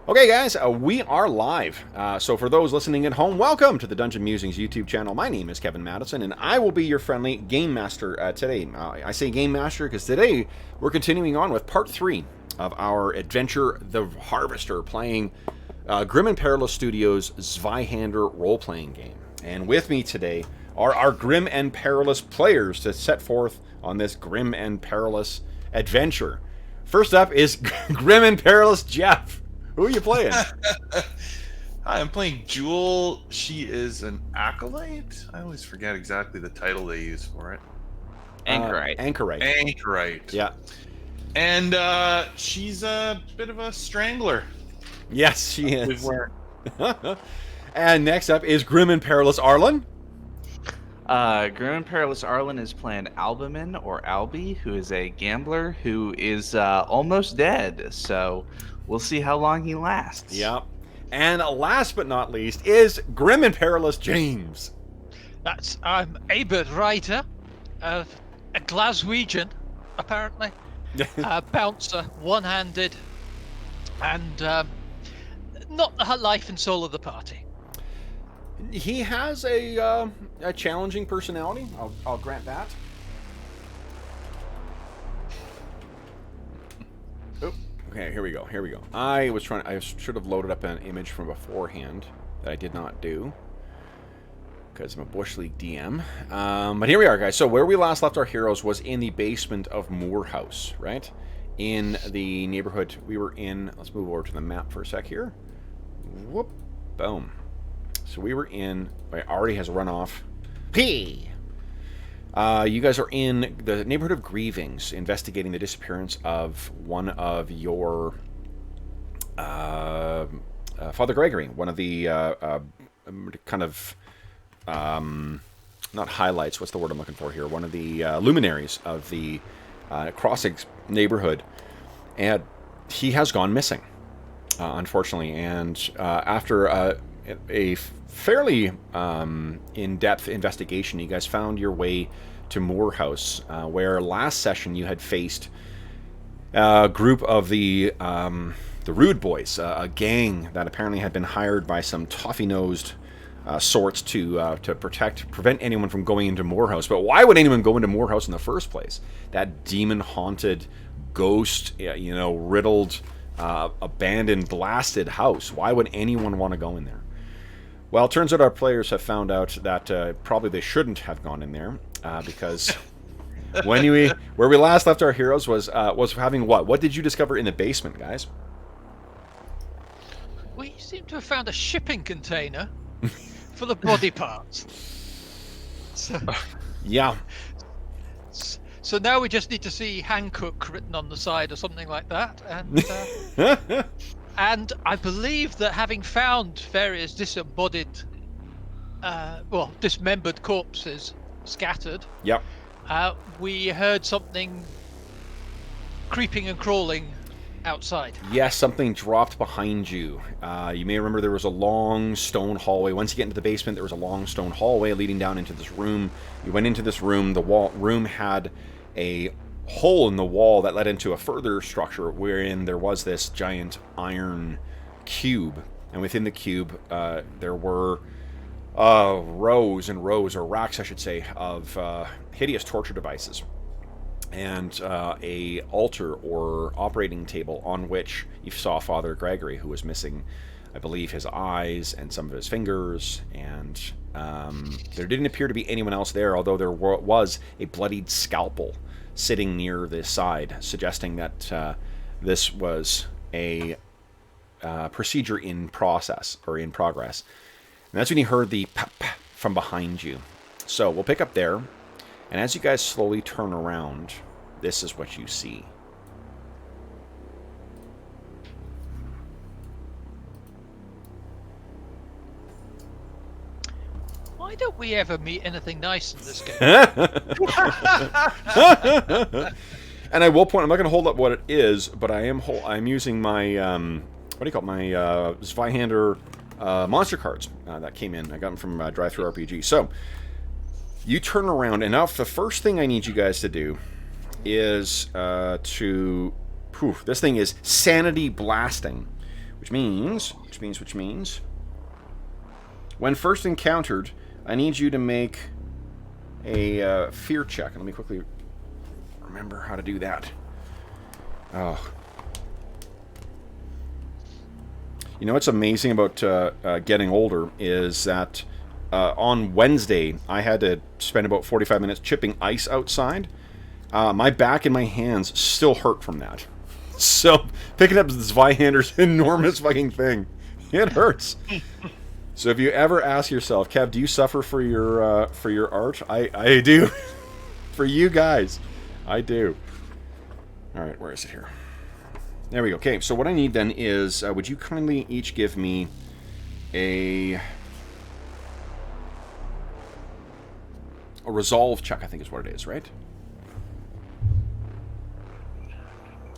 Okay, guys, we are live. So for those listening at home, welcome to the Dungeon Musings YouTube channel. My name is Kevin Madison, and I will be your friendly Game Master today. I say Game Master because today we're continuing on with Part 3 of our adventure, The Harvester, playing Grim Perilous Studios' Zweihander role-playing game. And with me today are our Grim and Perilous players to set forth on this Grim and Perilous adventure. First up is Grim and Perilous Jeff. Who are you playing? Hi, I'm playing Jewel. She is an acolyte. I always forget exactly the title they use for it. Anchorite. Anchorite. Anchorite. Yeah. And she's a bit of a strangler. Yes, she is. We've learned. And next up is Grim and Perilous Arlen. Grim and Perilous Arlen is playing Albumin, or Albie, who is a gambler who is almost dead. So we'll see how long he lasts. Yeah. And last but not least is Grim and Perilous James. I'm a bit writer, a Glaswegian, apparently, bouncer, one-handed, and not the life and soul of the party. He has a challenging personality. I'll grant that. Oh, okay, here we go. I should have loaded up an image from beforehand that I did not do because I'm a Bush League DM. But here we are, guys. So where we last left our heroes was in the basement of Moor House, right? In the neighborhood we were in. Let's move over to the map for a sec here. Whoop, boom. So we were in. It already has a runoff. P. You guys are in the neighborhood of Grievings, investigating the disappearance of one of your Father Gregory, one of the kind of not highlights. What's the word I'm looking for here? One of the luminaries of the Crossings neighborhood, and he has gone missing, unfortunately. And after a fairly in-depth investigation, you guys found your way to Moor House, where last session you had faced a group of the Rude Boys, a gang that apparently had been hired by some toffee-nosed sorts to prevent anyone from going into Moor House. But why would anyone go into Moor House in the first place? That demon-haunted, ghost, riddled, abandoned, blasted house. Why would anyone want to go in there? Well, it turns out our players have found out that probably they shouldn't have gone in there because where we last left our heroes was having what? What did you discover in the basement, guys? We seem to have found a shipping container for the body parts. Yeah. So now we just need to see Hankook written on the side or something like that, and. And I believe that having found various disembodied, dismembered corpses scattered, Yep. We heard something creeping and crawling outside. Yes, something dropped behind you. You may remember there was a long stone hallway. Once you get into the basement, there was a long stone hallway leading down into this room. You went into this room. The room had a hole in the wall that led into a further structure wherein there was this giant iron cube, and within the cube there were rows and rows, or racks I should say, of hideous torture devices, and a altar or operating table on which you saw Father Gregory, who was missing, I believe, his eyes and some of his fingers, and there didn't appear to be anyone else there, although there was a bloodied scalpel sitting near this side, suggesting that this was a procedure in process, or in progress. And that's when you heard the pop from behind you. So we'll pick up there, and as you guys slowly turn around, this is what you see. Why don't we ever meet anything nice in this game? And I will point, I'm not going to hold up what it is, but I'm using my, what do you call it, my Zweihander monster cards that came in. I got them from DriveThru RPG. So, you turn around, and now the first thing I need you guys to do is this thing is sanity blasting Which means... When first encountered, I need you to make a fear check. Let me quickly remember how to do that. Oh. You know what's amazing about getting older is that on Wednesday, I had to spend about 45 minutes chipping ice outside. My back and my hands still hurt from that. So, picking up Zweihander's enormous fucking thing, it hurts. So if you ever ask yourself, Kev, do you suffer for your art? I do. For you guys, I do. All right, where is it here? There we go. Okay, so what I need then is, would you kindly each give me a resolve check, I think is what it is, right?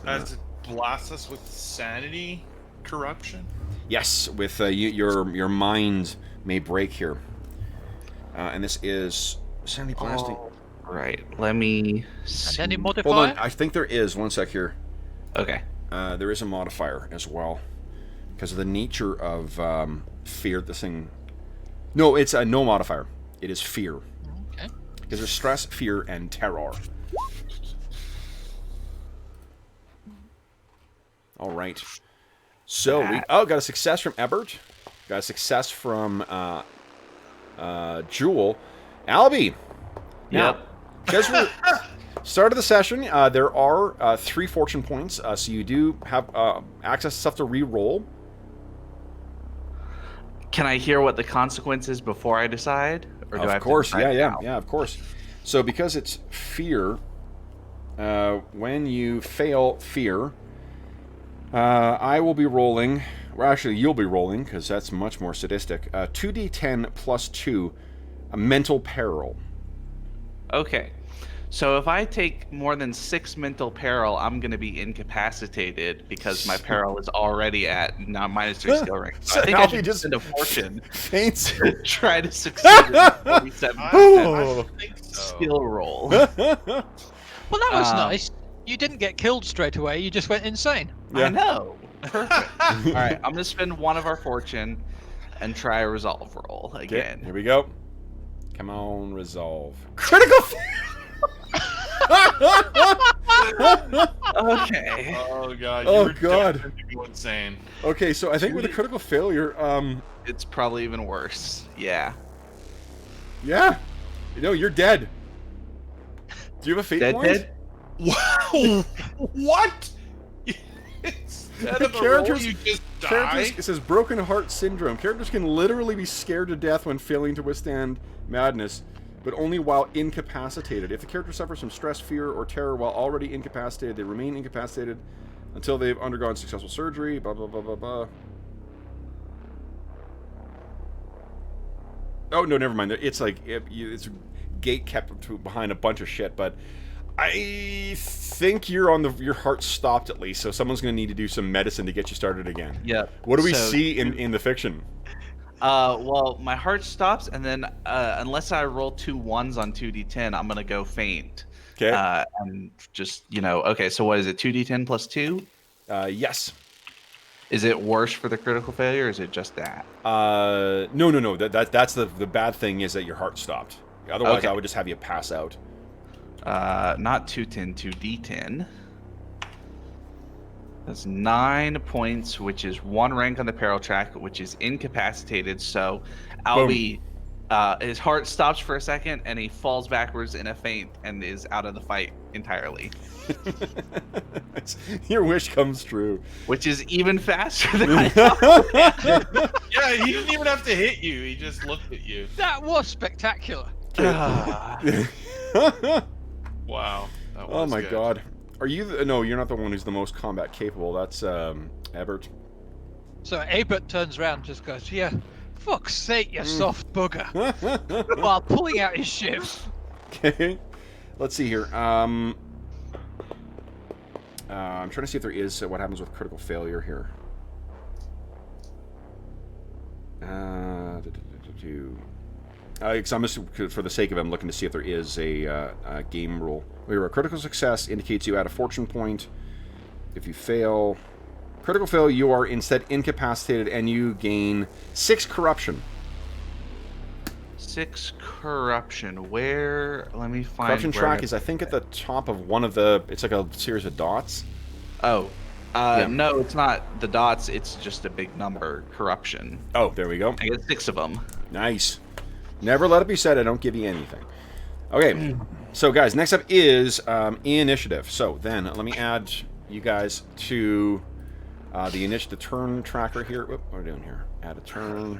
Does it blast us with sanity corruption? Yes, with your mind may break here. And this is sanity blasting. Oh, right, let me And any modifier? Hold on, I think there is. One sec here. Okay. There is a modifier as well. Because of the nature of fear, this thing... No, it's no modifier. It is fear. Okay. Because there's stress, fear, and terror. All right. So, we got a success from Ebert. Got a success from Jewel. Albie. Now, because we're start of the session, there are 3 fortune points, so you do have access to stuff to re-roll. Can I hear what the consequence is before I decide? Or do I have Of course, to decide now? yeah, of course. So, because it's fear, when you fail fear, I will be rolling, well, actually, you'll be rolling, because that's much more sadistic. 2d10 plus 2, a mental peril. Okay. So if I take more than 6 mental peril, I'm going to be incapacitated because my peril is already at now -3 skill rank. So I think I should just spend a fortune faints. to try to succeed in the 47 Oh. skill roll. Well, that was Um, nice. You didn't get killed straight away. You just went insane. Yeah. I know. Perfect. All right, I'm going to spend 1 of our fortune and try a resolve roll Okay, again. here we go. Come on, resolve. Critical Okay. Oh god. Oh, you were God. destined to go insane. Okay, so I think with a critical failure, It's probably even worse. Yeah. yeah. No, you're dead. Do you have a fate Dead, point? dead? Wow. What? Instead of a roll, you just Characters, die? it says broken heart syndrome. Characters can literally be scared to death when failing to withstand madness, but only while incapacitated. If the character suffers from stress, fear, or terror while already incapacitated, they remain incapacitated until they've undergone successful surgery, blah, blah, blah, blah, blah. Oh, no, never mind. It's like, it's gate kept behind a bunch of shit, but I think you're on your heart stopped at least, so someone's going to need to do some medicine to get you started again. Yeah. What do we So- see in the fiction? Well, my heart stops, and then unless I roll 2 1s on 2d10, I'm gonna go faint. Okay. And just okay. So what is it? 2d10 plus 2? Yes. Is it worse for the critical failure? Or is it just that? No. That's the bad thing is that your heart stopped. Otherwise, Okay. I would just have you pass out. Not 210, 2d10. That's 9 points, which is 1 rank on the peril track, which is incapacitated. So Albie, his heart stops for a second, and he falls backwards in a faint and is out of the fight entirely. Your wish comes true. Which is even faster than I thought. Yeah, he didn't even have to hit you. He just looked at you. That was spectacular. Wow. That Oh was my good. god. Are you... No, you're not the one who's the most combat capable. That's, Ebert. So Abert turns around and just goes, yeah, fuck's sake, you soft bugger. While pulling out his shiv. Okay. Let's see here. I'm trying to see if there is what happens with critical failure here. I'm just, for the sake of it, I'm looking to see if there is a game rule. Where a critical success indicates you add a fortune point. If you fail, Critical fail, you are instead incapacitated, and you gain 6 corruption. 6 corruption. Where? Let me find. Corruption where track is, I think, at the top of one of the. It's like a series of dots. Oh, Yeah. no, it's not the dots. It's just a big number. Corruption. Oh, there we go. I get 6 of them. Nice. Never let it be said I don't give you anything. Okay, so guys, next up is initiative. So then, let me add you guys to the turn tracker here. Whoop, what are we doing here? Add a turn.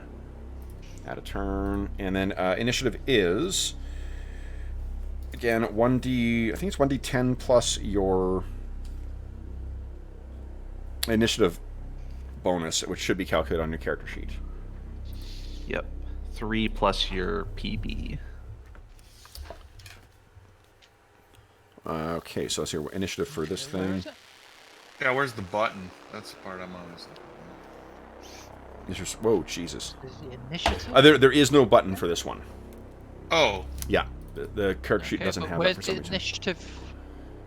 Add a turn. And then initiative is, again, 1d... I think it's 1d10 plus your initiative bonus, which should be calculated on your character sheet. Yep. 3 plus your PB. Okay, so let's see, initiative for this thing. Yeah, where's the button? That's the part I'm always looking for. Whoa, Jesus. Is the initiative? There is no button for this one. Oh. Yeah, the character sheet Okay, doesn't but have where's that for some the reason. initiative?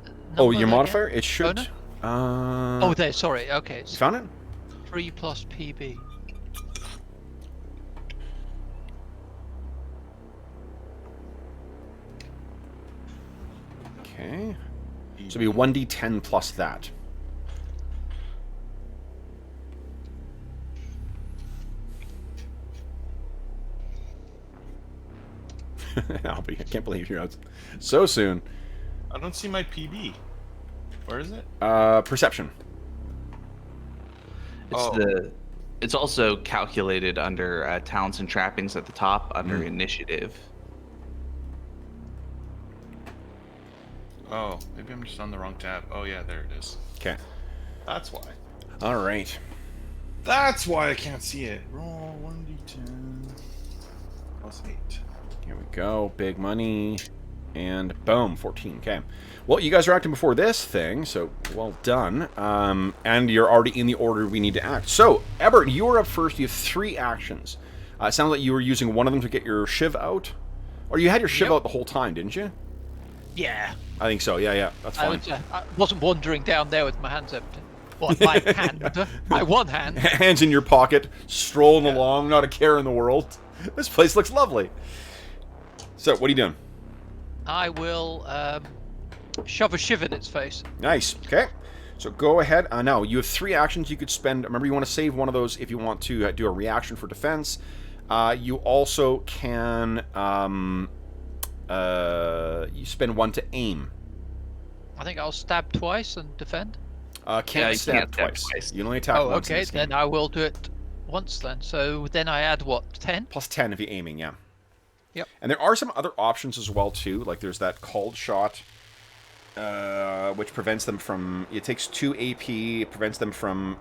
Oh, number your again? modifier? It should... Oh, oh, there. Sorry. Okay. You It's found it? 3 plus PB. Okay. So it'll be 1d10 plus that. I can't believe you're out so soon. I don't see my PB. Where is it? Perception. It's also calculated under talents and trappings at the top under initiative. Oh, maybe I'm just on the wrong tab. Oh yeah, there it is. Okay. That's why. All right. That's why I can't see it. Roll 1d10 plus 8. Here we go. Big money. And boom, 14. Okay. Well, you guys are acting before this thing, so well done. And you're already in the order we need to act. So, Ebert, you are up first. You have 3 actions. It sounds like you were using one of them to get your shiv out. Or you had your shiv out the whole time, didn't you? Yeah. I think so. Yeah, that's fine. I wasn't wandering down there with my hands empty. Well, my hand. My one hand. Hands in your pocket, strolling along, not a care in the world. This place looks lovely. So, what are you doing? I will shove a shiv in its face. Nice. Okay. So go ahead. Now, you have 3 actions you could spend. Remember, you want to save one of those if you want to do a reaction for defense. You also can... you spend 1 to aim. I think I'll stab twice and defend. Can't stab twice. You only attack once. Okay, then I will do it once then. So then I add what, 10? Plus 10 if you're aiming, yeah. Yep. And there are some other options as well, too. Like there's that called shot, which prevents them from... It takes 2 AP, it prevents them from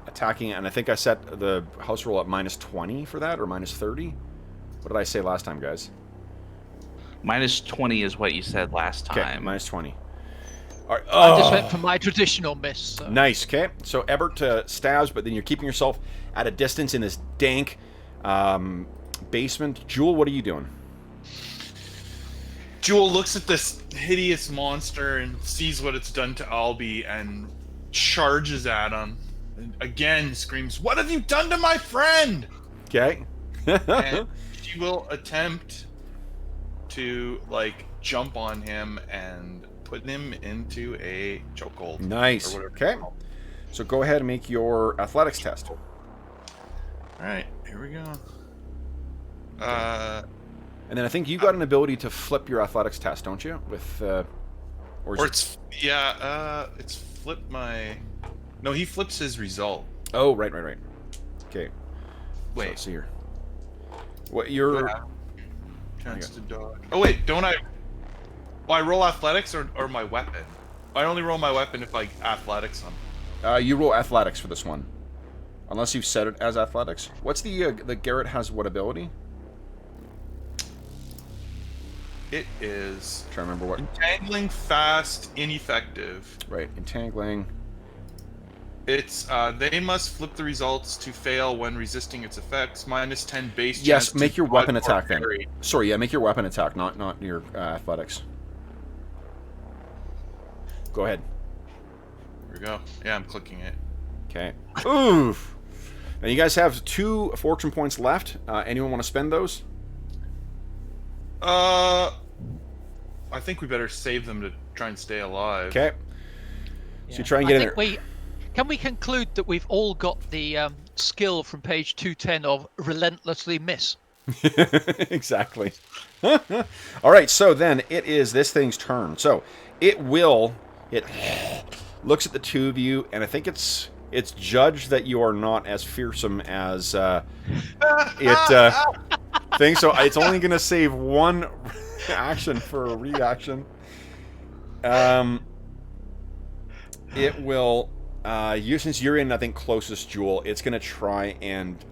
attacking. And I think I set the house roll at minus 20 for that, or minus 30. What did I say last time, guys? Minus 20 is what you said last time. Okay, minus 20. All right. I just went for my traditional miss. So. Nice, okay. So Ebert stabs, but then you're keeping yourself at a distance in this dank basement. Jewel, what are you doing? Jewel looks at this hideous monster and sees what it's done to Albie and charges at him. And again screams, "What have you done to my friend?" Okay. And she will attempt to, like, jump on him and put him into a chokehold. Nice. Okay. So go ahead and make your athletics test. Alright, here we go. And then I think you got an ability to flip your athletics test, don't you? With it's flipped my... No, he flips his result. Oh, right. Okay. Wait. So let's see here. What your... Chance to dodge. Oh wait, don't I... Well, I roll athletics or my weapon? I only roll my weapon if I athletics them. You roll athletics for this one. Unless you've set it as athletics. What's the Garrett has what ability? It is... I'm trying to remember what... Entangling, fast, ineffective. Right, entangling. It's, they must flip the results to fail when resisting its effects. Minus 10 base Yes, chance make to your weapon dodge or attack then. parry. Sorry, yeah, make your weapon attack, not your athletics. Go ahead. Here we go. Yeah, I'm clicking it. Okay. Oof. Now you guys have 2 fortune points left. Anyone want to spend those? I think we better save them to try and stay alive. Okay. So Yeah. you try and get I in think can we conclude that we've all got the skill from page 210 of relentlessly miss? Exactly. All right, so then it is this thing's turn. So it looks at the two of you, and I think it's judged that you are not as fearsome as it thinks. So it's only going to save 1 action for a reaction. It will. Since you're in, I think, closest Jewel, it's going to try and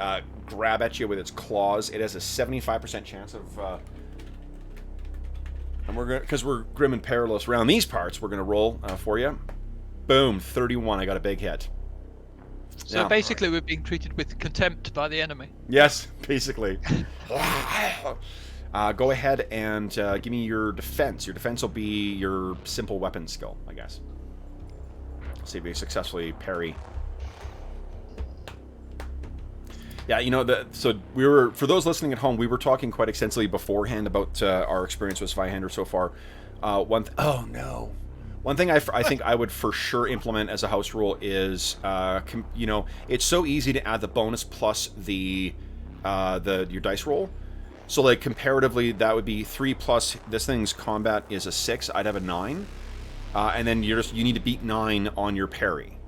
grab at you with its claws. It has a 75% chance of... and we're going because we're Grim and Perilous around these parts, we're going to roll for you. Boom, 31. I got a big hit. So basically we're being treated with contempt by the enemy. Yes, basically. Go ahead and give me your defense. Your defense will be your simple weapon skill, I guess. See if we successfully parry. Yeah, you know, so we were, for those listening at home, we were talking quite extensively beforehand about our experience with Zweihander so far. One thing I think I would for sure implement as a house rule is, you know, it's so easy to add the bonus plus your dice roll. So like comparatively, that would be 3 plus. This thing's combat is a 6. I'd have a 9. And then you need to beat 9 on your parry.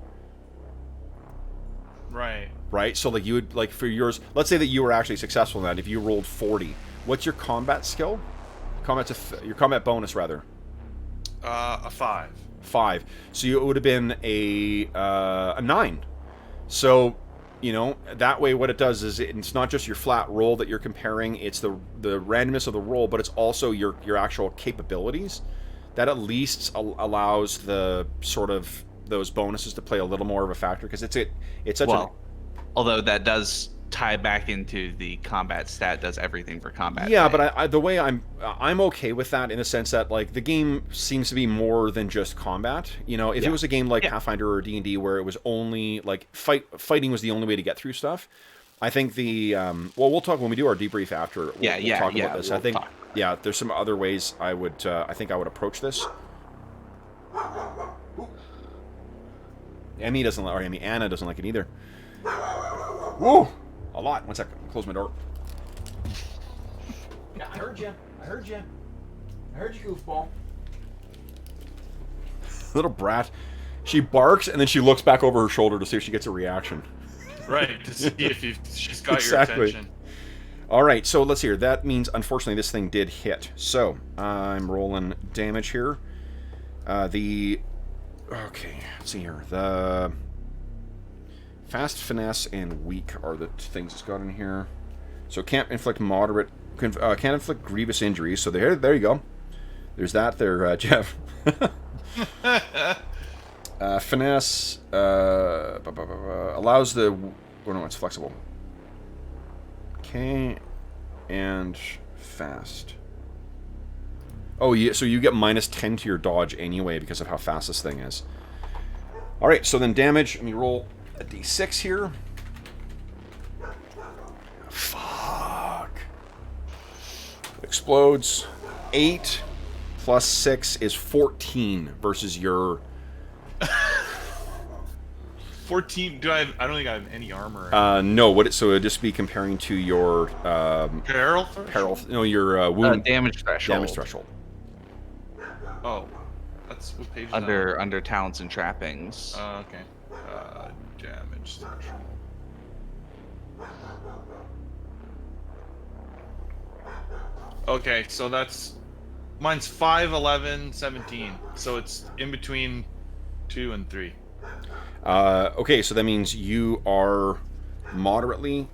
Right. Right? So like you would, like for yours, let's say that you were actually successful in that. If you rolled 40, what's your combat skill? Your combat bonus, rather. A 5. 5. So it would have been a 9. So, you know, that way what it does is it's not just your flat roll that you're comparing, it's the randomness of the roll, but it's also your actual capabilities. That at least allows the sort of those bonuses to play a little more of a factor, because it's such a... Although that does tie back into the combat stat, does everything for combat. Yeah, but the way I'm okay with that in the sense that like the game seems to be more than just combat. You know, if it was a game like Pathfinder or D&D where it was only like fighting was the only way to get through stuff, I think the we'll talk when we do our debrief after. We'll talk about this. I think. Yeah, there's some other ways I think I would approach this. Anna doesn't like it either. Whoa! A lot. One second. Close my door. Yeah, I heard you. I heard you, goofball. Little brat. She barks and then she looks back over her shoulder to see if she gets a reaction. Right, to see if she's got Exactly. your attention. All right, so let's see here. That means, unfortunately, this thing did hit. So, I'm rolling damage here. Okay, let's see here. The fast, finesse, and weak are the things it's got in here. So, can't inflict can't inflict grievous injuries. So, there you go. There's that there, Jeff. Finesse allows the... Oh, no, it's flexible. Okay, and fast. Oh, yeah, so you get -10 to your dodge anyway because of how fast this thing is. Alright, so then damage. Let me roll a d6 here. Fuck. Explodes. 8 plus 6 is 14 versus your... 14. I don't think I have any armor. No. So it'd just be comparing to your Peril? No, your wound damage threshold. Damage threshold. Oh, that's what page is Under talents and trappings. okay. Damage threshold. Okay, so that's mine's 5, 11, 17. So it's in between 2 and 3. Okay, so that means you are moderately...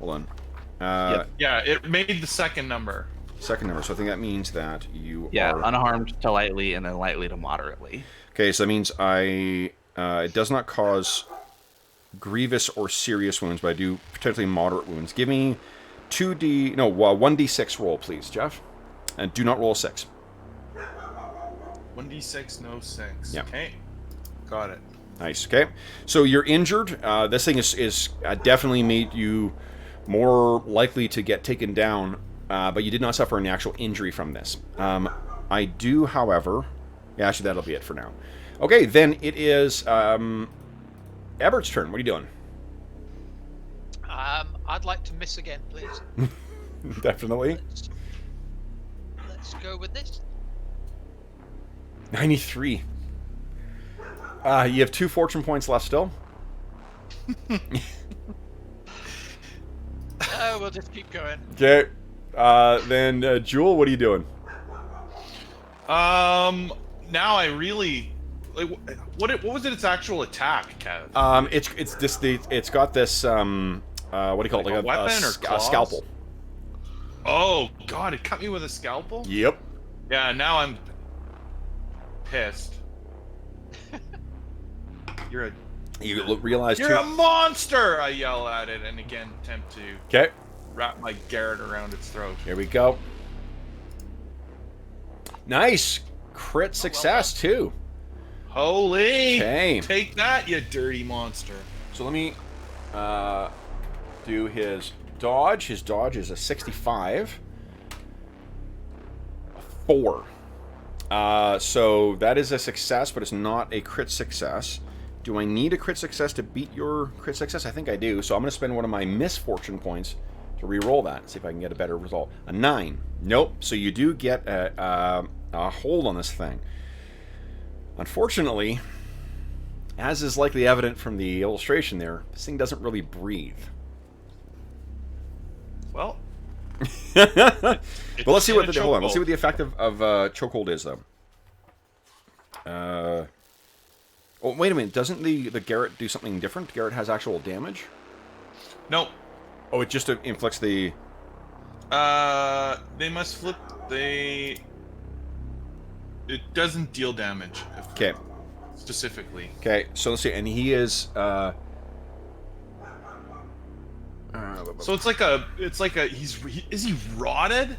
Hold on. Yeah, it made the second number. Second number, so I think that means that you are... unharmed to lightly and then lightly to moderately. Okay, so that means it does not cause grievous or serious wounds, but I do potentially moderate wounds. Give me 1d6 roll, please, Jeff. And do not roll a 6. 1d6, no 6. Yeah. Okay, got it. Nice. Okay. So you're injured. This thing is definitely made you more likely to get taken down, but you did not suffer any actual injury from this. I do, however... Yeah, actually, that'll be it for now. Okay, then it is Ebert's turn. What are you doing? I'd like to miss again, please. Definitely. Let's go with this. 93. You have 2 fortune points left still. We'll just keep going. Okay. Then, Jewel, what are you doing? Now I really... Like, what was its actual attack, Kev? It's got this, what do you call it? Like a weapon or a claws? scalpel. Oh, God, it cut me with a scalpel? Yep. Yeah, now I'm pissed. You realize You're a monster! I yell at it, and again attempt to Okay. wrap my Garrett around its throat. Here we go. Nice. Crit success, too. Holy! Okay. Take that, you dirty monster. So let me do his dodge. His dodge is a 65. 4. So that is a success, but it's not a crit success. Do I need a crit success to beat your crit success? I think I do. So I'm going to spend one of my misfortune points to re-roll that. See if I can get a better result. A 9. Nope. So you do get a hold on this thing. Unfortunately, as is likely evident from the illustration there, this thing doesn't really breathe. Well, But let's see what the chokehold. Let's see what the effect of chokehold is, though. Oh, wait a minute. Doesn't the Garrett do something different? Garrett has actual damage? Nope. Oh, it just inflicts the... They must flip. It doesn't deal damage. Okay. Specifically. Okay, so let's see. And he is... So it's like a. Is he rotted?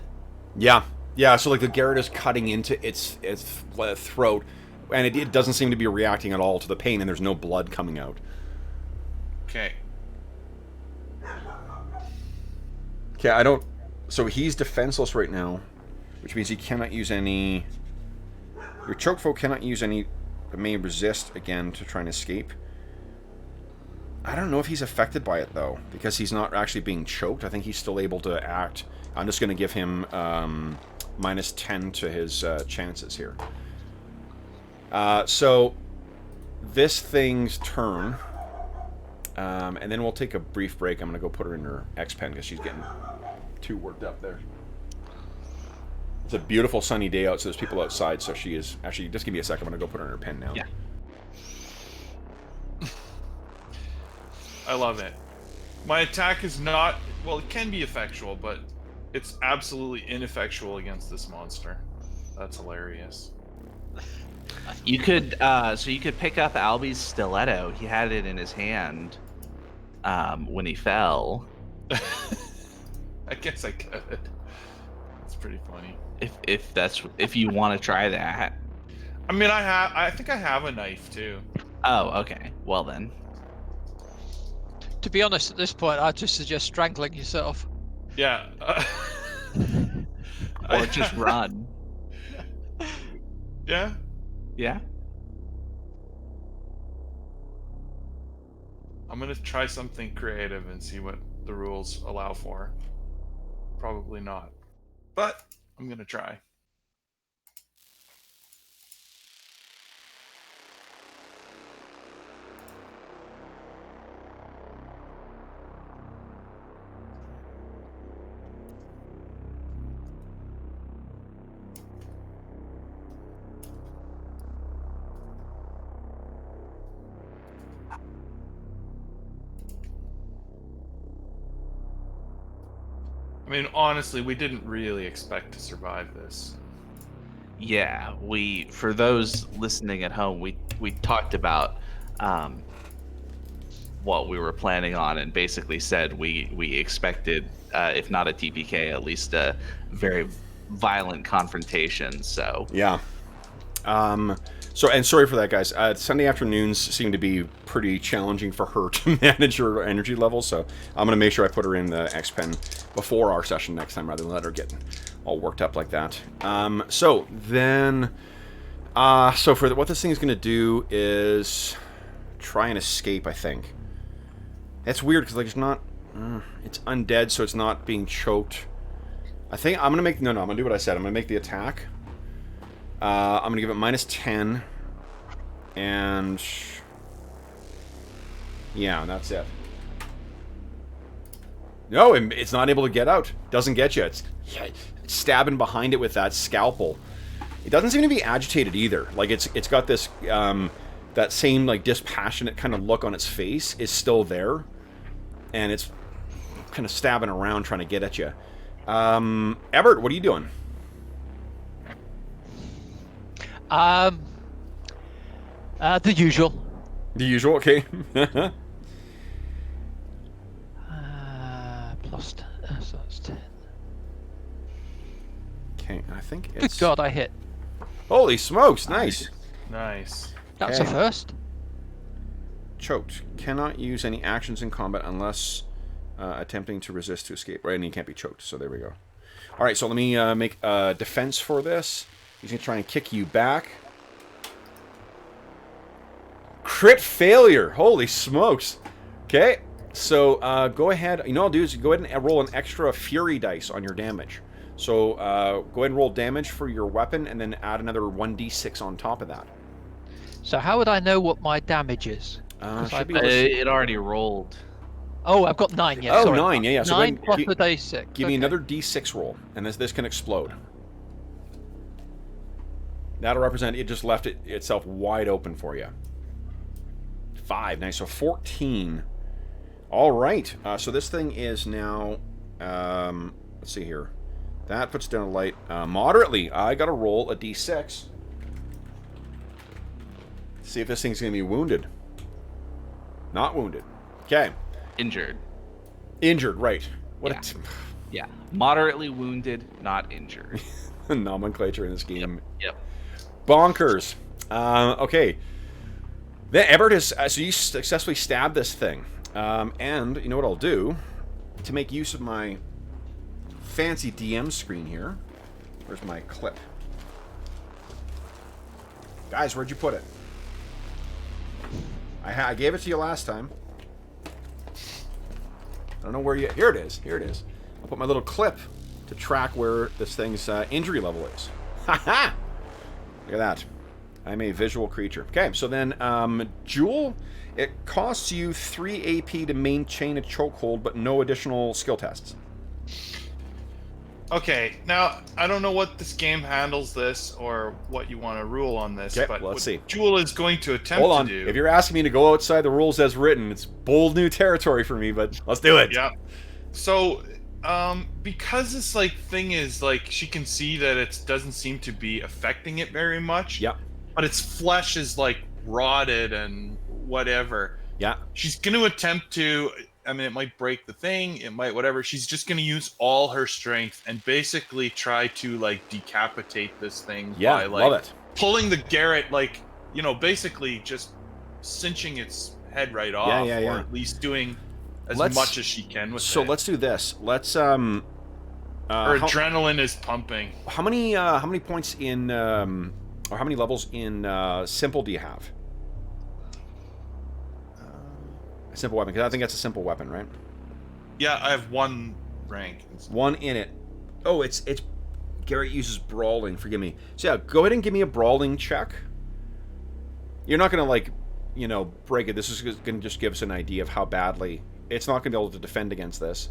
Yeah. Yeah, so like the Garrett is cutting into its throat, and it doesn't seem to be reacting at all to the pain, and there's no blood coming out. Okay. Okay, I don't... So he's defenseless right now, which means he cannot use any... Your chokefoe cannot use any... But may resist, again, to try and escape. I don't know if he's affected by it, though, because he's not actually being choked. I think he's still able to act. I'm just going to give him minus 10 to his chances here. So, this thing's turn. And then we'll take a brief break. I'm going to go put her in her X-Pen because she's getting too worked up there. It's a beautiful sunny day out, so there's people outside, so she is... Actually, just give me a second. I'm going to go put her in her pen now. Yeah. I love it. My attack is not... Well, it can be effectual, but it's absolutely ineffectual against this monster. That's hilarious. You could, so you could pick up Albie's stiletto. He had it in his hand when he fell. I guess I could. It's pretty funny. If you want to try that. I mean, I think I have a knife too. Oh, okay. Well then. To be honest, at this point, I'd just suggest strangling yourself. Yeah. Or just run. Yeah. Yeah. I'm gonna try something creative and see what the rules allow for. Probably not, but I'm gonna try. I mean, honestly, we didn't really expect to survive this. Yeah, for those listening at home, we talked about what we were planning on, and basically said we expected, if not a TPK, at least a very violent confrontation. So Yeah. So, and sorry for that, guys. Sunday afternoons seem to be pretty challenging for her to manage her energy levels, so I'm going to make sure I put her in the X-Pen before our session next time, rather than let her get all worked up like that. So for what this thing is going to do is try and escape, I think. That's weird, because, like, it's not... it's undead, so it's not being choked. I think I'm going to make... No, I'm going to do what I said. I'm going to make the attack. I'm going to give it -10. And... yeah, that's it. No, it's not able to get out. Doesn't get you. It's stabbing behind it with that scalpel. It doesn't seem to be agitated either. Like, it's got this... that same, like, dispassionate kind of look on its face is still there. And it's kind of stabbing around trying to get at you. Ebert, what are you doing? The usual. The usual, okay. Plus 10, so that's 10. Okay, I think Good it's... God, I hit. Holy smokes, nice. Nice. That's a Okay. first. Choked. Cannot use any actions in combat unless attempting to resist to escape. Right, and he can't be choked, so there we go. Alright, so let me make a defense for this. He's going to try and kick you back. Crit failure! Holy smokes! Okay, so go ahead. You know what I'll do is go ahead and roll an extra fury dice on your damage. So go ahead and roll damage for your weapon and then add another 1d6 on top of that. So how would I know what my damage is? 'Cause Should be I've- It already rolled. Oh, I've got 9, yeah. Oh, sorry. 9, yeah. So go 9 ahead plus and the d6. give me okay. another d6 roll, and this can explode. That'll represent it just left itself wide open for you. 5, nice. So 14. All right. So this thing is now. Let's see here. That puts down a light moderately. I got to roll a d6. See if this thing's going to be wounded. Not wounded. Okay. Injured. Injured. Right. What Yeah. Yeah. Moderately wounded, not injured. a nomenclature in this game. Yep. Bonkers. Okay. Then Ebert has... so you successfully stabbed this thing. And you know what I'll do? To make use of my fancy DM screen here. Where's my clip? Guys, where'd you put it? I gave it to you last time. I don't know where you... Here it is. Here it is. I'll put my little clip to track where this thing's injury level is. Ha-ha! Look at that. I'm a visual creature. Okay, so then, Jewel, it costs you 3 AP to maintain a chokehold, but no additional skill tests. Okay, now I don't know what this game handles this or what you want to rule on this, Okay, but well, let's see. what Jewel is going to attempt Hold on. to do. If you're asking me to go outside the rules as written, it's bold new territory for me, but let's do it. Yeah. So, because this thing is she can see that it doesn't seem to be affecting it very much. Yep. But its flesh is rotted and whatever. Yeah. She's going to attempt to. I mean, it might break the thing. It might whatever. She's just going to use all her strength and basically try to decapitate this thing. Yeah, by, love it. Pulling the garret, basically just cinching its head right off, yeah. or at least doing as much as she can with it. So let's do this. Let's her adrenaline is pumping. How many points in or how many levels in simple do you have? A simple weapon, because I think that's a simple weapon, right? Yeah, I have 1 rank. One in it. Oh, it's Garrett uses brawling. Forgive me. So yeah, go ahead and give me a brawling check. You're not gonna break it. This is gonna just give us an idea of how badly it's not gonna be able to defend against this.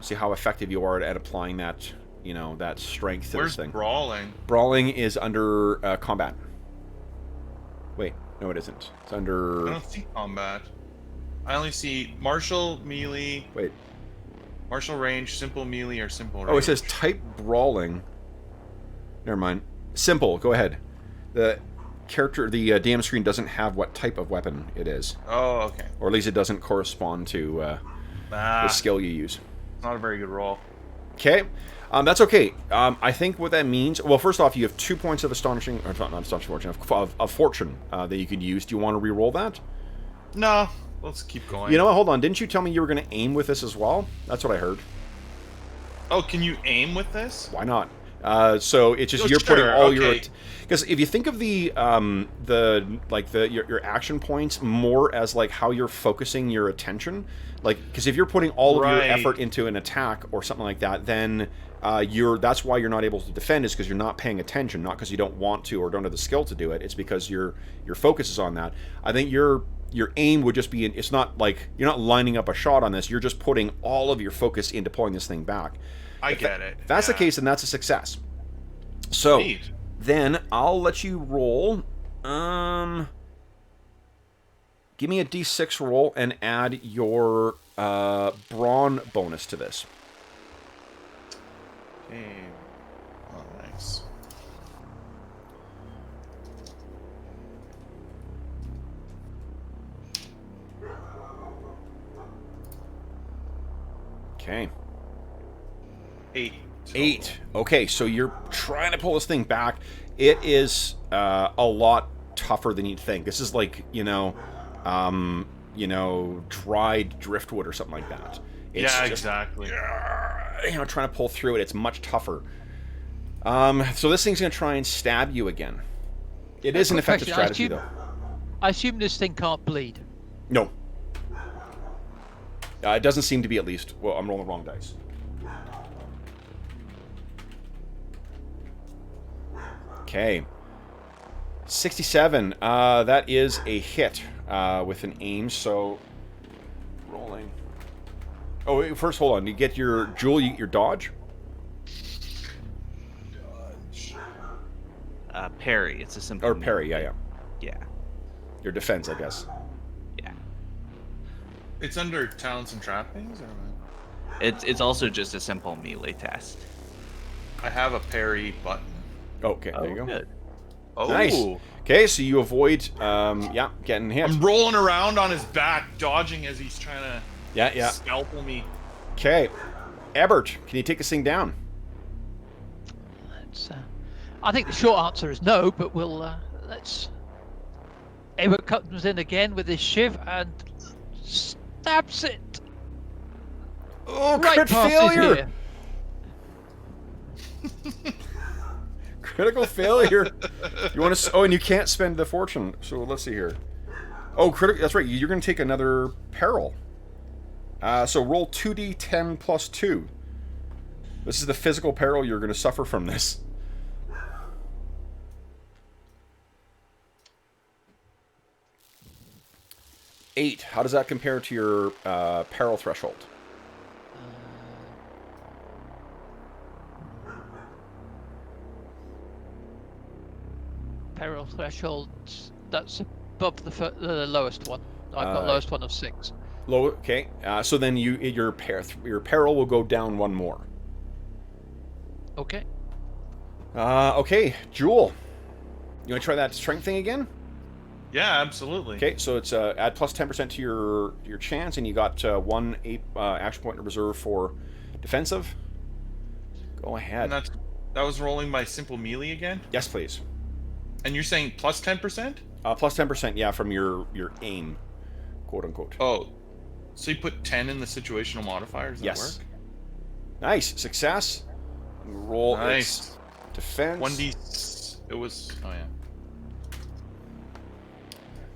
See how effective you are at applying that that strength to Where's this thing. brawling? Brawling is under combat. Wait, no, it isn't. It's I under. don't see combat. I only see martial, melee, Wait. martial range, simple melee, or simple range. Oh, it says type brawling. Never mind. Simple. Go ahead. The character, the DM screen doesn't have what type of weapon it is, Oh, okay. or at least it doesn't correspond to the skill you use. Not a very good roll. Okay. That's okay. I think what that means... Well, first off, you have 2 points of astonishing... Or not astonishing fortune. Of fortune that you could use. Do you want to re-roll that? No. Let's keep going. You know what? Hold on. Didn't you tell me you were going to aim with this as well? That's what I heard. Oh, can you aim with this? Why not? So it's just you're putting all your... Because if you think of your action points more as like how you're focusing your attention, like because if you're putting all of your effort into an attack or something like that, then that's why you're not able to defend, is because you're not paying attention, not because you don't want to or don't have the skill to do it. It's because your focus is on that. I think your aim would just be... It's not like you're not lining up a shot on this. You're just putting all of your focus into pulling this thing back. I get it. If that's the case, then that's a success. So then I'll let you roll. Give me a d6 roll and add your brawn bonus to this. Okay. Oh, nice. Okay. 8. 8. Okay, so you're trying to pull this thing back. It is a lot tougher than you'd think. This is like, dried driftwood or something like that. It's yeah, just, exactly. Trying to pull through it. It's much tougher. So this thing's going to try and stab you again. It is an effective strategy, though. I assume this thing can't bleed. No. It doesn't seem to be, at least. Well, I'm rolling the wrong dice. Okay. 67. That is a hit with an aim, so... Rolling. Oh, wait, first, hold on. You get your... Jewel, you get your dodge? Parry. It's a simple... Or parry, yeah. Yeah. Your defense, I guess. Yeah. It's under talents and trappings, or what? It's also just a simple melee test. I have a parry button. Okay, there you go. Good. Oh, Nice. Okay, so you avoid, getting hit. I'm rolling around on his back, dodging as he's trying to scalpel me. Okay. Ebert, can you take this thing down? I think the short answer is no, but let's... Ebert comes in again with his shiv and stabs it. Oh, right crit past failure! Critical failure. You want to? Oh, and you can't spend the fortune. So let's see here. Oh, critical. That's right. You're going to take another peril. So roll 2d10 plus 2. This is the physical peril you're going to suffer from this. Eight. How does that compare to your peril threshold? Peril threshold, that's above the lowest one. I've got lowest one of 6. Low. Okay. So then your peril will go down 1 more. Okay. Okay, Jewel. You want to try that strength thing again? Yeah, absolutely. Okay, so it's add plus 10% to your chance, and you got 1 action point in reserve for defensive. Go ahead. And that was rolling my simple melee again? Yes, please. And you're saying plus 10%? Plus 10%, yeah, from your aim, quote unquote. Oh, so you put 10 in the situational modifier? Does that work? Nice. Success. Roll nice. Its defense. 1d... It was... Oh, yeah.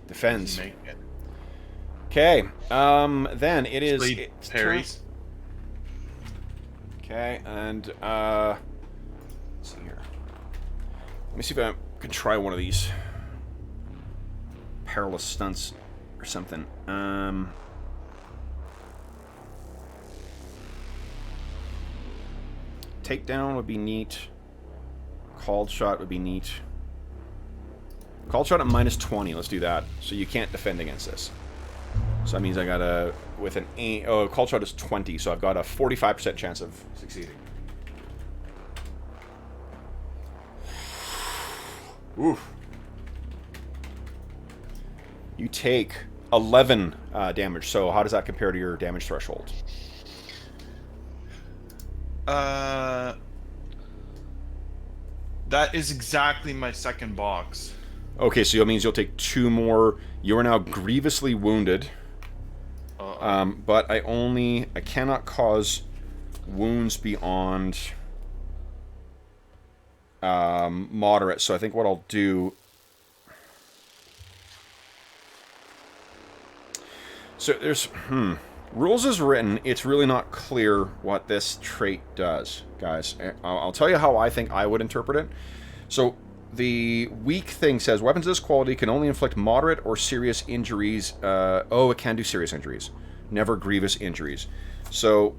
Defense. Okay. Then it is... Parries. Okay, and... let's see here. Let me see if I can try one of these perilous stunts or something. Takedown would be neat. Called shot would be neat. Called shot at minus 20. Let's do that. So you can't defend against this. So that means I got a... With an aim... Oh, called shot is 20, so I've got a 45% chance of succeeding. Oof. You take 11 damage. So how does that compare to your damage threshold? That is exactly my second box. Okay, so that means you'll take 2 more. You are now grievously wounded. But I cannot cause wounds beyond moderate. So I think what I'll do. So there's rules is written. It's really not clear what this trait does, guys. I'll tell you how I think I would interpret it. So the weak thing says weapons of this quality can only inflict moderate or serious injuries. It can do serious injuries, never grievous injuries. So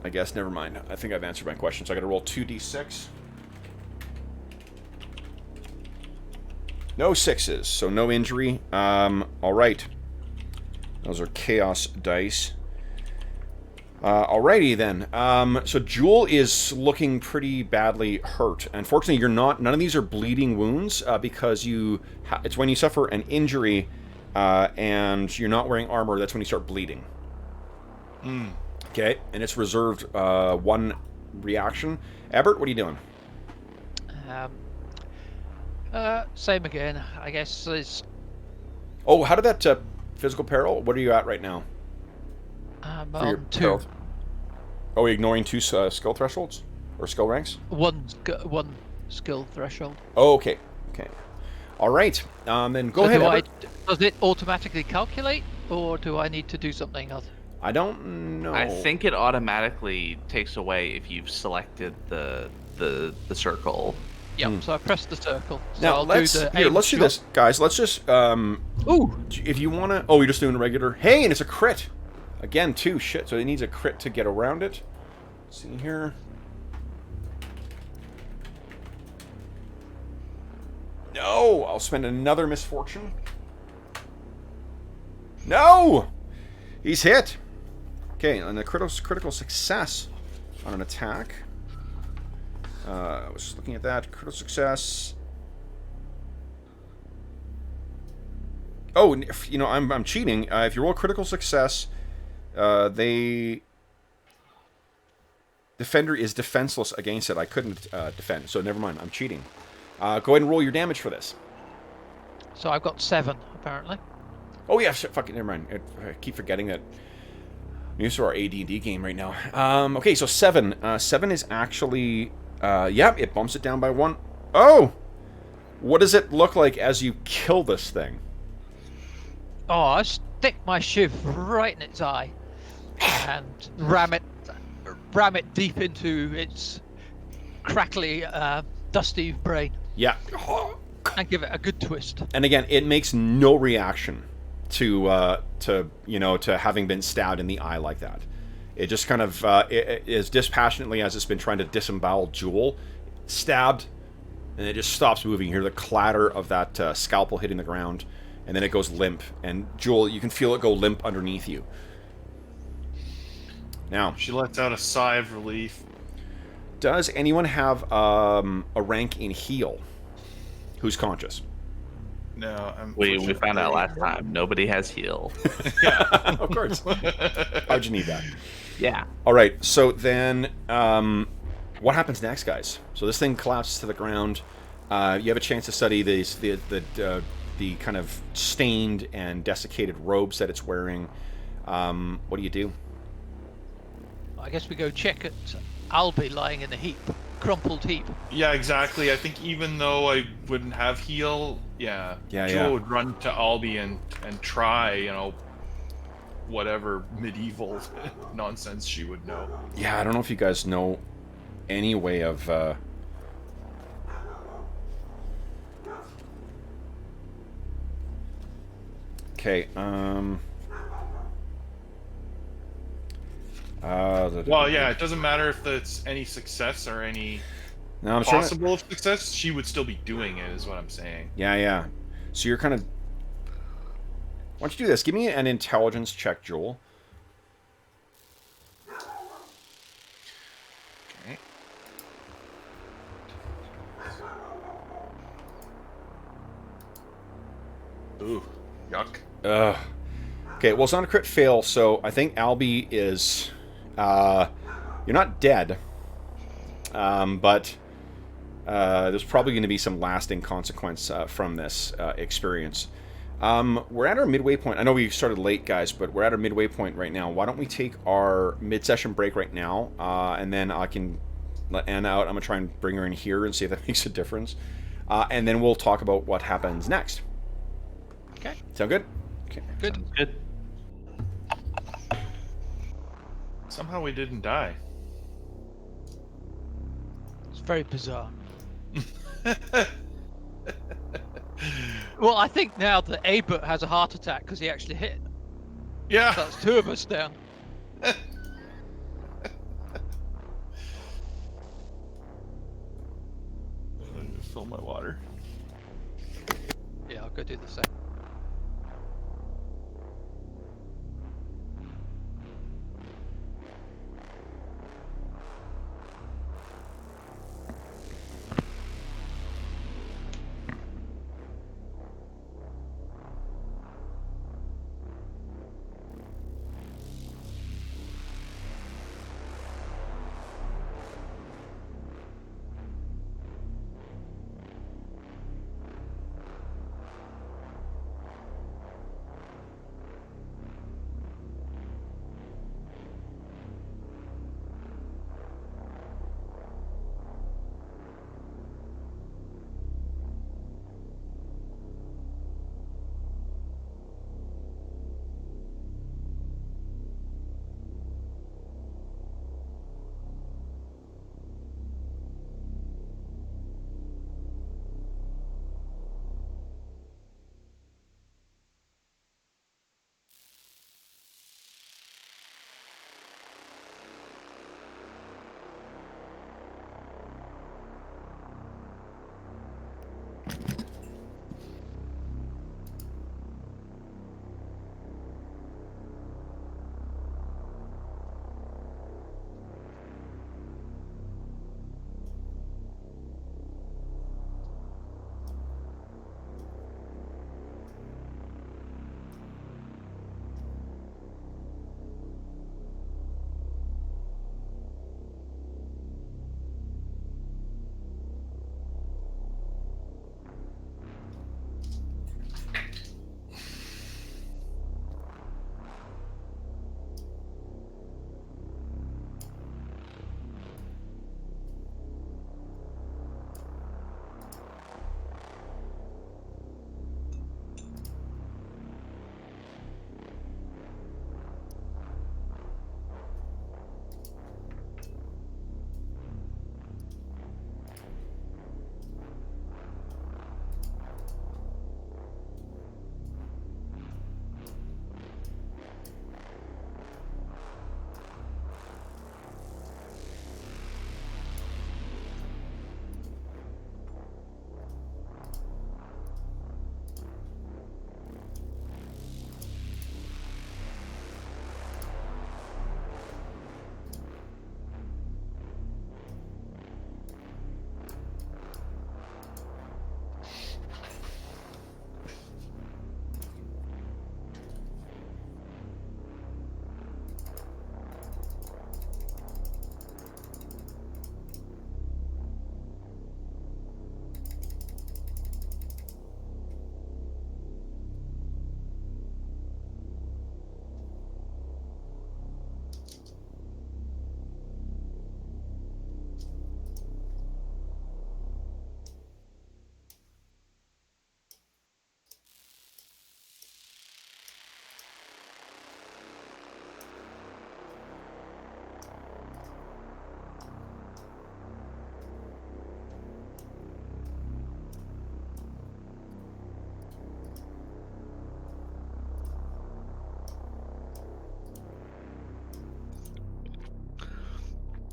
I guess never mind. I think I've answered my question. So I got to roll 2d6. No 6s, so no injury. All right. Those are chaos dice. Alrighty then. So Jewel is looking pretty badly hurt. Unfortunately, you're not. None of these are bleeding wounds because it's when you suffer an injury and you're not wearing armor. That's when you start bleeding. Okay, and it's reserved 1 reaction. Ebert, what are you doing? Same again. I guess it's. Oh, how did that physical peril? What are you at right now? On 2. Peril? Oh, ignoring 2 skill thresholds or skill ranks? One skill threshold. Oh, okay. Okay. All right. Then go ahead. Ebert. Does it automatically calculate, or do I need to do something else? I don't know. I think it automatically takes away if you've selected the circle. Yep. So I press the circle. So Now I'll let's do let's do this, guys. Let's just Ooh. if you want to. Oh, you're just doing a regular. Hey, and it's a crit again too. Shit. So it needs a crit to get around it. Let's see here. No, I'll spend another misfortune. No, he's hit. Okay, and a critical success on an attack. I was just looking at that. Critical success. Oh, you know, I'm cheating. If you roll critical success, Defender is defenseless against it. I couldn't defend, so never mind. I'm cheating. Go ahead and roll your damage for this. So I've got 7, apparently. Oh, yeah, shit, fucking, never mind. I keep forgetting that. I'm used to our AD&D game right now. Okay, so 7. 7 is actually... yeah, it bumps it down by 1. Oh! What does it look like as you kill this thing? Oh, I stick my shiv right in its eye and ram it deep into its crackly, dusty brain. Yeah. And give it a good twist. And again, it makes no reaction to having been stabbed in the eye like that. It just kind of is dispassionately as it's been trying to disembowel Jewel, stabbed, and it just stops moving. You hear the clatter of that scalpel hitting the ground, and then it goes limp. And Jewel, you can feel it go limp underneath you. Now, She lets out a sigh of relief. does anyone have a rank in heal? Who's conscious? No, We found out last time. Nobody has heal. Of course. How'd you need that? Yeah. All right, so then what happens next, guys? So this thing collapses to the ground. You have a chance to study the kind of stained and desiccated robes that it's wearing. What do you do? I guess we go check it. Albie lying in a heap, crumpled heap. Yeah, exactly. I think even though I wouldn't have heal, Joe would run to Albie and try, whatever medieval nonsense she would know. Yeah, I don't know if you guys know any way of... Okay, Well, yeah, it doesn't matter if it's any success or any no, I'm possible success. She would still be doing it, is what I'm saying. Yeah. So you're kind of... Why don't you do this? Give me an intelligence check, Joel. Okay. Ooh, yuck. Okay, well, it's not a crit fail, so I think Albie is You're not dead, but there's probably going to be some lasting consequence from this experience. We're at our midway point. I know we started late, guys, but we're at our midway point right now. Why don't we take our mid-session break right now, and then I can let Anna out. I'm going to try and bring her in here and see if that makes a difference. And then we'll talk about what happens next. Okay. Sound good? Okay. Good. Sounds good. Somehow we didn't die. It's very bizarre. Well, I think now that Abert has a heart attack because he actually hit. Yeah. So that's 2 of us down. Fill my water. Yeah, I'll go do the same.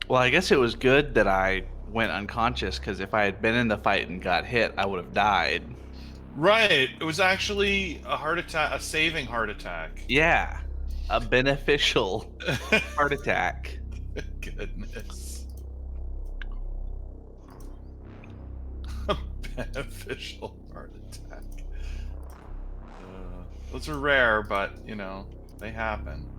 Well, I guess it was good that I went unconscious, because if I had been in the fight and got hit, I would have died. Right. It was actually a heart attack, a saving heart attack. Yeah. A beneficial heart attack. Goodness. A beneficial heart attack. Those are rare, but, you know, they happen.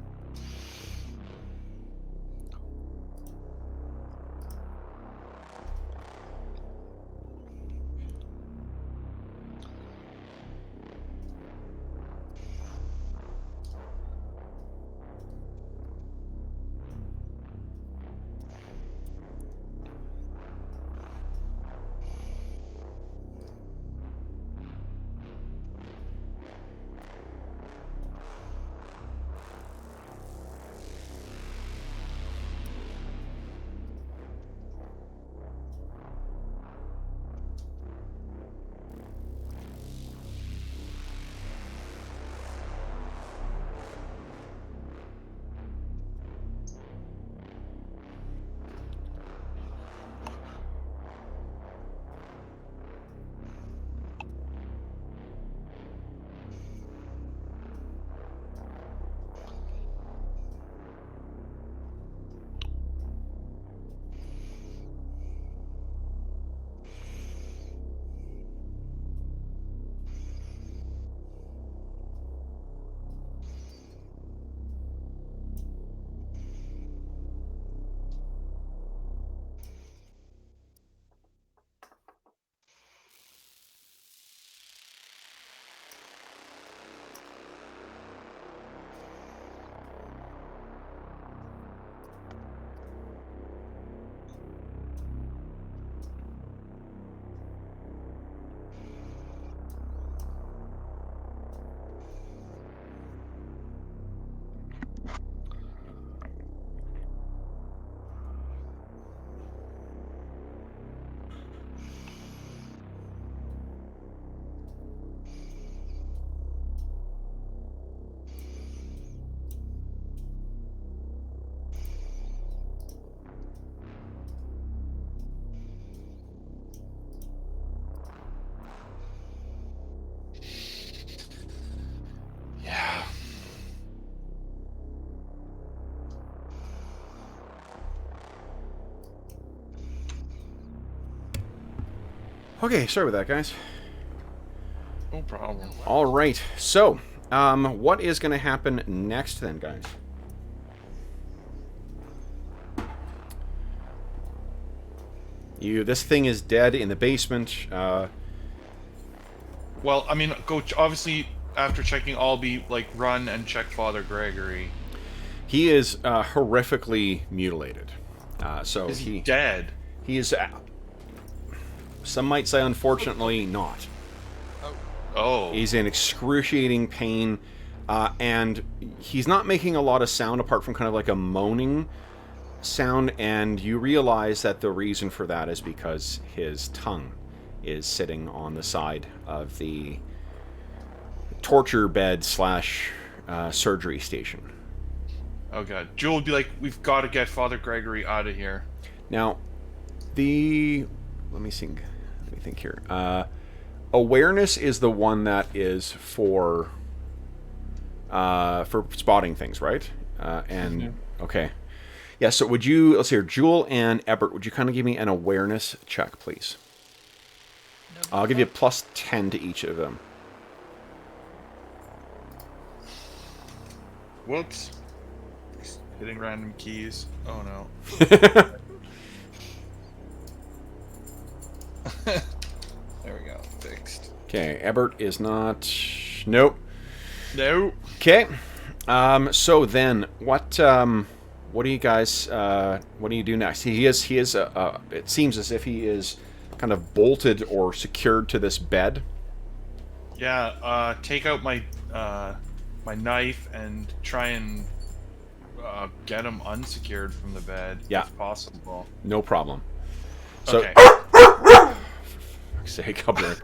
Okay, sorry about that, guys. No problem. All right, so what is going to happen next then, guys? This thing is dead in the basement. Well, I mean, go obviously after checking Albie, like run and check Father Gregory. He is horrifically mutilated. So is he dead? He is. Some might say, unfortunately, not. Oh. He's in excruciating pain, and he's not making a lot of sound apart from kind of like a moaning sound, and you realize that the reason for that is because his tongue is sitting on the side of the torture bed slash surgery station. Oh god. Jewel would be like, we've got to get Father Gregory out of here. Now, let me think here. Awareness is the one that is for spotting things, right? Okay. Yeah, so would you, let's see here, Jewel and Ebert, would you kind of give me an awareness check, please? No, I'll give you a plus 10 to each of them. Whoops. Just hitting random keys. Oh no. There we go. Fixed. Okay, Ebert is not... Nope. No. Okay. So then, what do you guys, what do you do next? He is, it seems as if he is kind of bolted or secured to this bed. Yeah, take out my, my knife and try and get him unsecured from the bed, if possible. No problem. So, okay. For fuck's sake, I'll be right.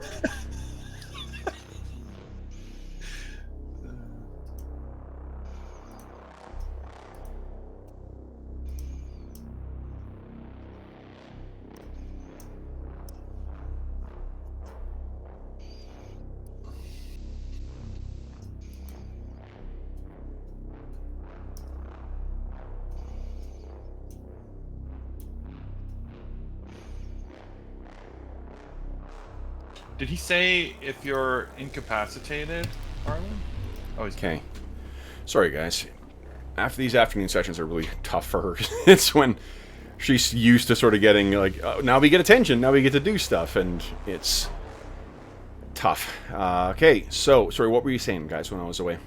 Did he say if you're incapacitated, Harlan? Oh, he's okay. Sorry, guys. After these afternoon sessions are really tough for her. It's when she's used to sort of getting like, now we get attention, now we get to do stuff, and it's tough. Okay, so sorry, what were you saying, guys, when I was away?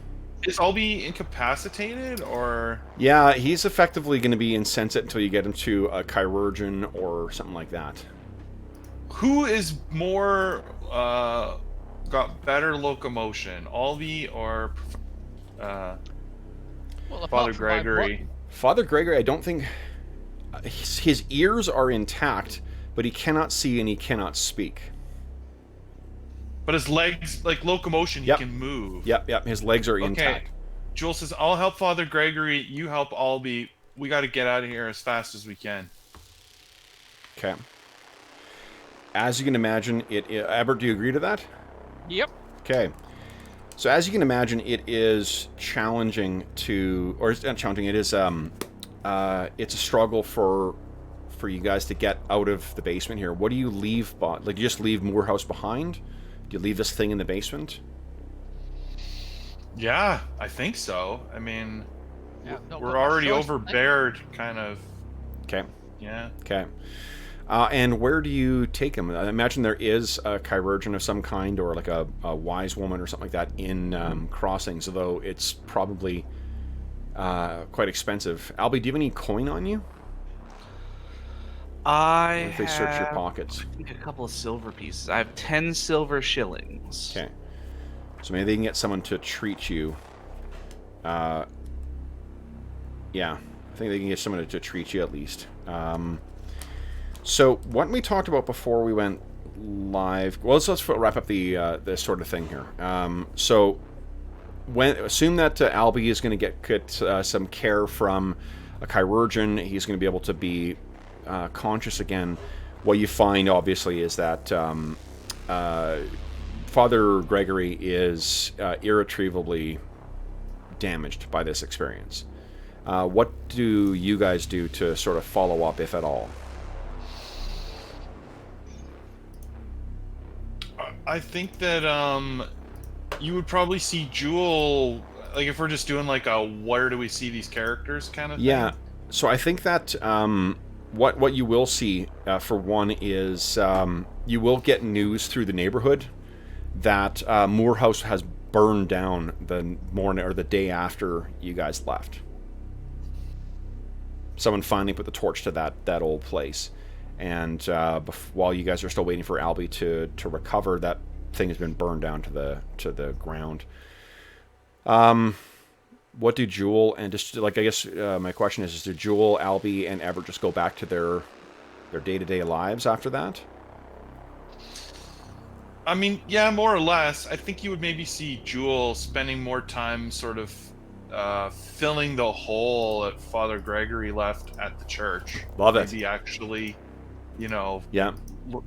Is Albie incapacitated, or? Yeah, he's effectively going to be insensate until you get him to a chirurgeon or something like that. Who is more got better locomotion, Albie or Father Gregory? Father Gregory, I don't think his ears are intact, but he cannot see and he cannot speak. But his legs, like locomotion, he can move. Yep. His legs are intact. Joel says, "I'll help Father Gregory. You help Albie. We got to get out of here as fast as we can." Okay. As you can imagine, Albert, do you agree to that? Yep. Okay. So as you can imagine, it is challenging to, or it's not challenging. It is it's a struggle for you guys to get out of the basement here. What do you leave? Like, you just leave Moorhouse behind? Do you leave this thing in the basement? Yeah, I think so. I mean, we're choice, already overbeared, kind of. Okay. Yeah. Okay. And where do you take him? I imagine there is a chirurgeon of some kind, or like a wise woman or something like that in Crossings, although it's probably quite expensive. Albie, do you have any coin on you? If they search your pockets. I think a couple of silver pieces. I have 10 silver shillings. Okay. So maybe they can get someone to treat you. Yeah. I think they can get someone to treat you at least. So what we talked about before we went live. Well, let's wrap up the this sort of thing here. So assume that Albie is going to get some care from a chirurgeon. He's going to be able to be conscious again. What you find, obviously, is that Father Gregory is irretrievably damaged by this experience. What do you guys do to sort of follow up, if at all? I think that you would probably see Jewel, like if we're just doing like a where do we see these characters kind of thing. Yeah. So I think that what you will see for one is you will get news through the neighborhood that Moorhouse has burned down the morning or the day after you guys left. Someone finally put the torch to that old place, and while you guys are still waiting for Albie to recover, that thing has been burned down to the ground. What do Jewel and just like I guess my question is do Jewel, Albie, and Everett just go back to their day-to-day lives after that? I mean, yeah, more or less. I think you would maybe see Jewel spending more time sort of filling the hole that Father Gregory left at the church. Love it. Maybe actually, you know, yeah,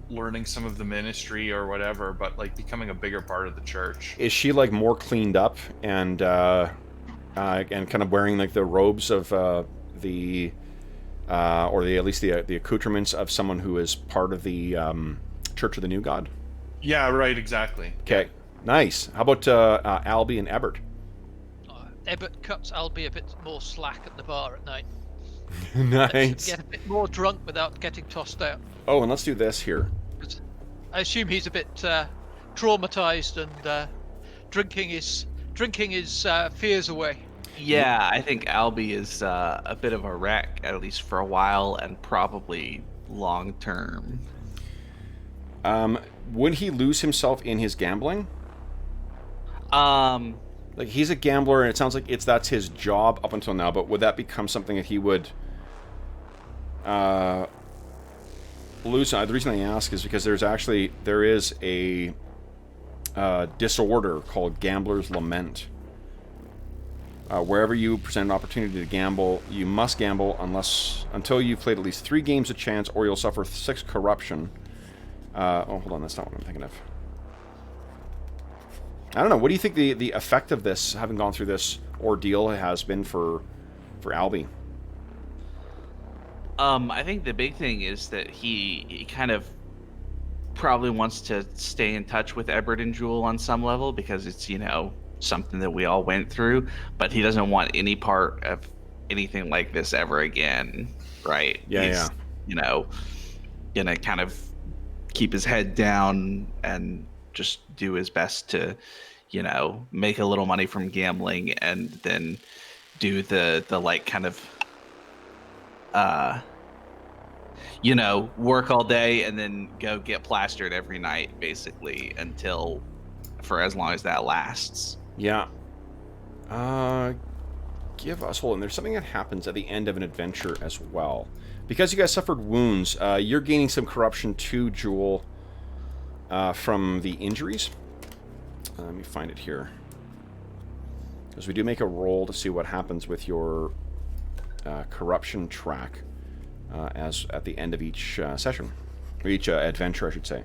learning some of the ministry or whatever, but like becoming a bigger part of the church. Is she like more cleaned up and kind of wearing like the robes of or at least the accoutrements of someone who is part of the Church of the New God? Yeah, right, exactly. Okay, nice. How about Albie and Ebert? Ebert cuts Albie a bit more slack at the bar at night. Nice. Get a bit more drunk without getting tossed out. Oh, and let's do this here. I assume he's a bit traumatized and drinking his fears away. Yeah, I think Albie is a bit of a wreck, at least for a while, and probably long term. Would he lose himself in his gambling? Like he's a gambler, and it sounds like that's his job up until now. But would that become something that he would lose? The reason I ask is because there is a disorder called Gambler's Lament. Wherever you present an opportunity to gamble, you must gamble until you've played at least 3 games of chance, or you'll suffer 6 corruption. Hold on, that's not what I'm thinking of. I don't know. What do you think the effect of this, having gone through this ordeal, has been for Albie? I think the big thing is that he kind of probably wants to stay in touch with Ebert and Jewel on some level because it's, something that we all went through, but he doesn't want any part of anything like this ever again, right? Yeah, He's, gonna kind of keep his head down and just do his best to, make a little money from gambling and then do the like kind of, work all day and then go get plastered every night, basically, for as long as that lasts. Yeah. Hold on. There's something that happens at the end of an adventure as well. Because you guys suffered wounds, you're gaining some corruption too, Jewel, from the injuries. Let me find it here. Because we do make a roll to see what happens with your corruption track as at the end of each session. Or each adventure, I should say.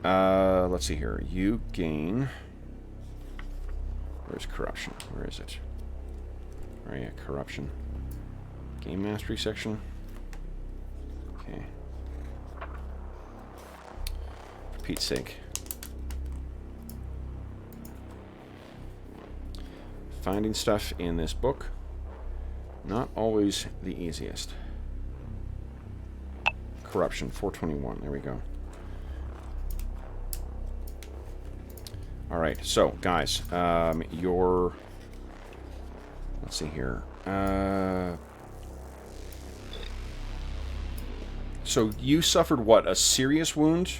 Let's see here. You gain... Where's corruption? Where is it? Oh yeah, corruption. Game mastery section. Okay. For Pete's sake. Finding stuff in this book, not always the easiest. Corruption, 421. There we go. Alright, so, guys, let's see here. So, you suffered, what, a serious wound?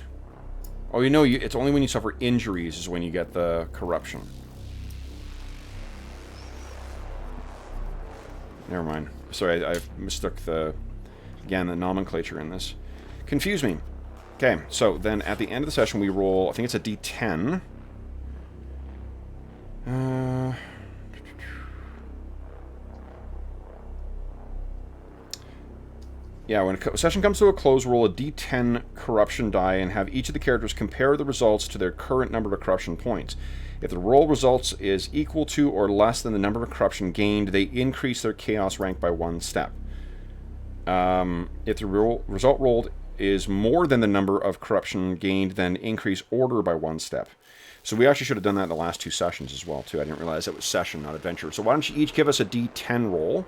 Oh, it's only when you suffer injuries is when you get the corruption. Never mind. Sorry, I mistook the nomenclature in this. Confuse me. Okay, so then at the end of the session we roll, I think it's a D10. Yeah, when a session comes to a close, roll a D10 corruption die and have each of the characters compare the results to their current number of corruption points. If the roll results is equal to or less than the number of corruption gained, they increase their chaos rank by 1 step. If the result rolled is more than the number of corruption gained, then increase order by 1 step. So we actually should have done that in the last 2 sessions as well, too. I didn't realize it was session, not adventure. So why don't you each give us a D10 roll.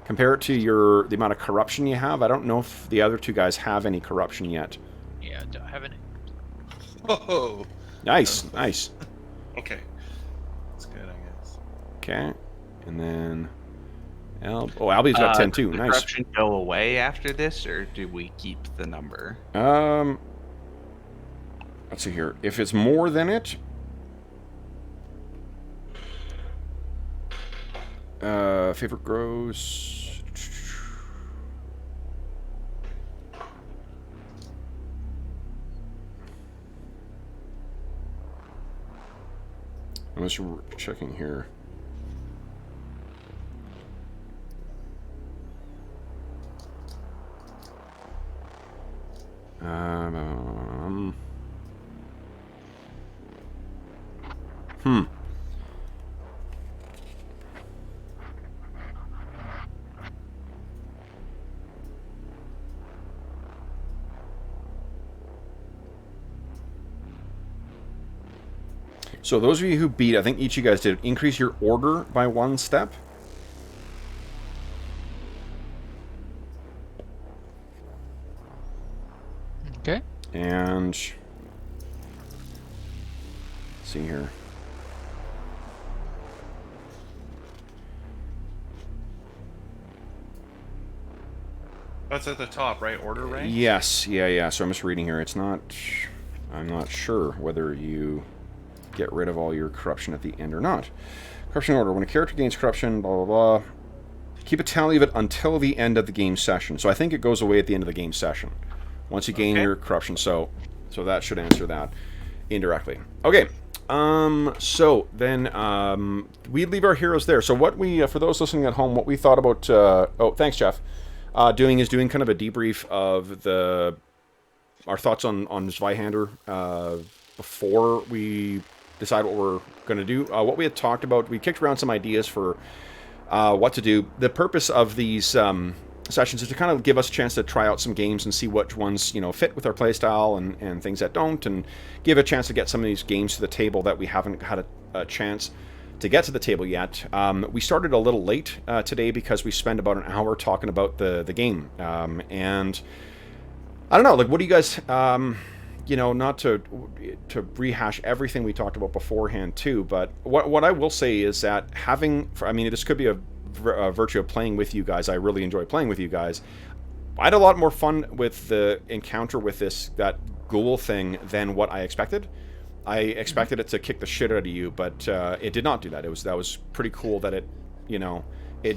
Compare it to the amount of corruption you have. I don't know if the other 2 guys have any corruption yet. Yeah, I don't have any. Oh. Nice, nice. Okay. That's good, I guess. Okay. And then... Albie's got 10 too. Does the Nice. corruption go away after this, or do we keep the number? Let's see here. If it's more than it... favorite grows... I'm just checking here. So those of you who beat, I think each of you guys did, increase your order by 1 step. Okay. And... let's see here. That's at the top, right? Order rank? Yes, yeah. So I'm just reading here. It's not... I'm not sure whether you get rid of all your corruption at the end or not. Corruption order. When a character gains corruption, blah, blah, blah. Keep a tally of it until the end of the game session. So I think it goes away at the end of the game session. Once you gain your corruption. So that should answer that indirectly. Okay. So then we leave our heroes there. So what we, for those listening at home, what we thought about... oh, thanks, Jeff. Doing kind of a debrief of our thoughts on Zweihander before we decide what we're going to do. What we had talked about, we kicked around some ideas for what to do. The purpose of these sessions is to kind of give us a chance to try out some games and see which ones fit with our playstyle and things that don't, and give a chance to get some of these games to the table that we haven't had a chance to get to the table yet. We started a little late today because we spent about an hour talking about the game, and I don't know, like, what do you guys, not to rehash everything we talked about beforehand too, but what I will say is that this could be a virtue of playing with you guys. I really enjoy playing with you guys. I had a lot more fun with the encounter with that ghoul thing than what I expected. I expected it to kick the shit out of you, but it did not do that. That was pretty cool that it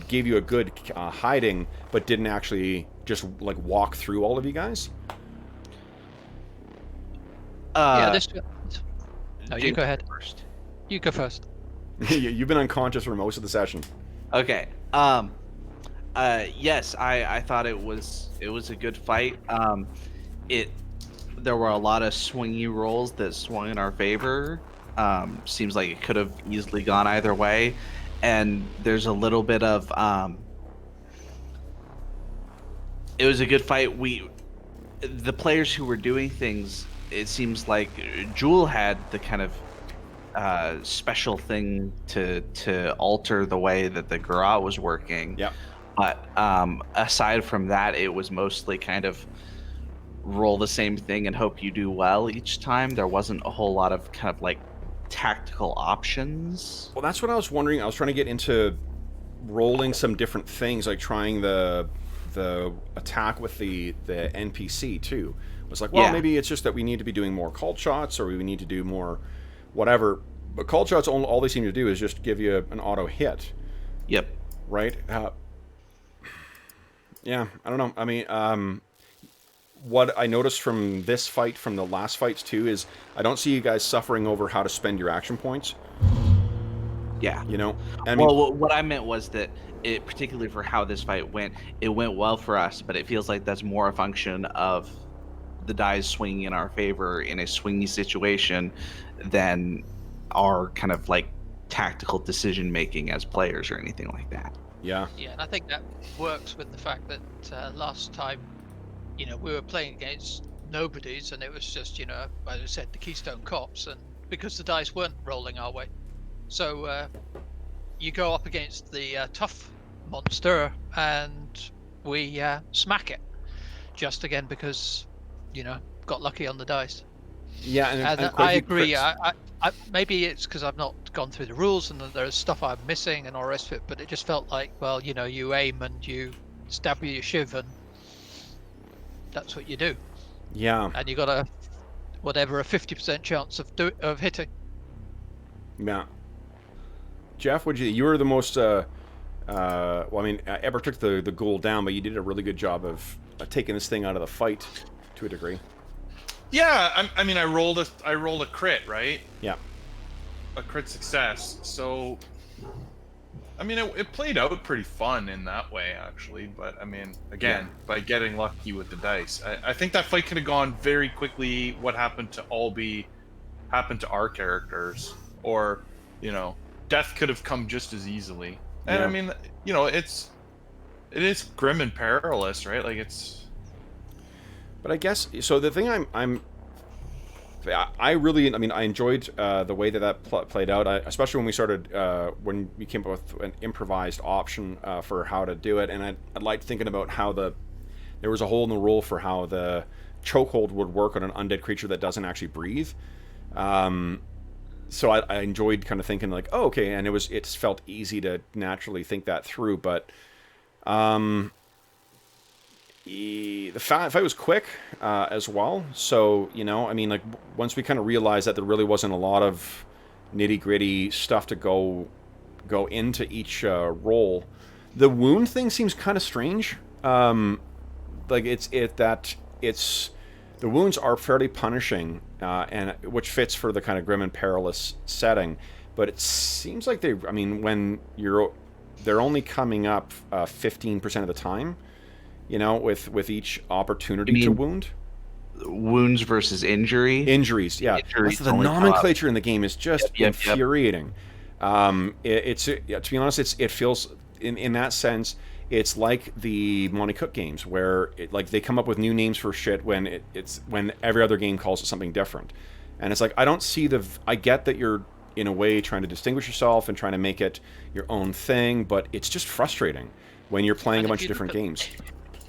gave you a good hiding, but didn't actually just like walk through all of you guys. No, you go ahead first. You go first. You've been unconscious for most of the session. Okay. Yes, I thought it was a good fight. There were a lot of swingy rolls that swung in our favor. Seems like it could have easily gone either way, and there's a little bit of it was a good fight. The players who were doing things, it seems like Jewel had the kind of special thing to alter the way that the garage was working. Yep. But aside from that, it was mostly kind of roll the same thing and hope you do well each time. There wasn't a whole lot of kind of like tactical options. Well, that's what I was wondering. I was trying to get into rolling some different things, like trying the attack with the NPC too. It was like, well, maybe it's just that we need to be doing more cult shots, or we need to do more whatever. But cult shots, all they seem to do is just give you an auto hit. Yep. Right? Yeah, I don't know. I mean, what I noticed from this fight, from the last fights too, is I don't see you guys suffering over how to spend your action points. Yeah. I mean, well, what I meant was that it, particularly for how this fight went, it went well for us, but it feels like that's more a function of the dice swinging in our favor in a swingy situation than our kind of like tactical decision making as players or anything like that. Yeah. Yeah, and I think that works with the fact that last time we were playing against nobodies, and it was just, as I said, the Keystone Cops, and because the dice weren't rolling our way. So you go up against the tough monster, and we smack it. Just again because, got lucky on the dice. Yeah, and I agree. I maybe it's because I've not gone through the rules and there's stuff I'm missing and all the rest of it, but it just felt like, well, you aim and you stab with your shiv, and that's what you do. Yeah. And you got a 50% chance of hitting. Yeah. Jeff, you were the most well, I mean, Eber took the ghoul down, but you did a really good job of taking this thing out of the fight to a degree. Yeah, I mean, I rolled a crit, right? Yeah. A crit success. So, I mean, it played out pretty fun in that way, actually. But I mean, again, by getting lucky with the dice, I think that fight could have gone very quickly. What happened to Albie happened to our characters, or death could have come just as easily. And Yeah. I mean, it is grim and perilous, right? Like it's. But I guess so. The thing I really, I mean, I enjoyed the way that played out, especially when we started, when we came up with an improvised option for how to do it, and I liked thinking about how there was a hole in the rule for how the chokehold would work on an undead creature that doesn't actually breathe. So I enjoyed kind of thinking like, oh, okay, and it felt easy to naturally think that through, but the fight was quick as well. So, I mean, like, once we kind of realized that there really wasn't a lot of nitty-gritty stuff to go into each roll, the wound thing seems kind of strange. Like, the wounds are fairly punishing, and which fits for the kind of grim and perilous setting. But it seems like when they're only coming up 15% of the time. With each opportunity to wound. Wounds versus Injuries, yeah. The nomenclature in the game is just infuriating. To be honest, it feels in that sense, it's like the Monty Cook games where they come up with new names for shit when when every other game calls it something different, and it's like I get that you're in a way trying to distinguish yourself and trying to make it your own thing, but it's just frustrating when you're playing a bunch of different games.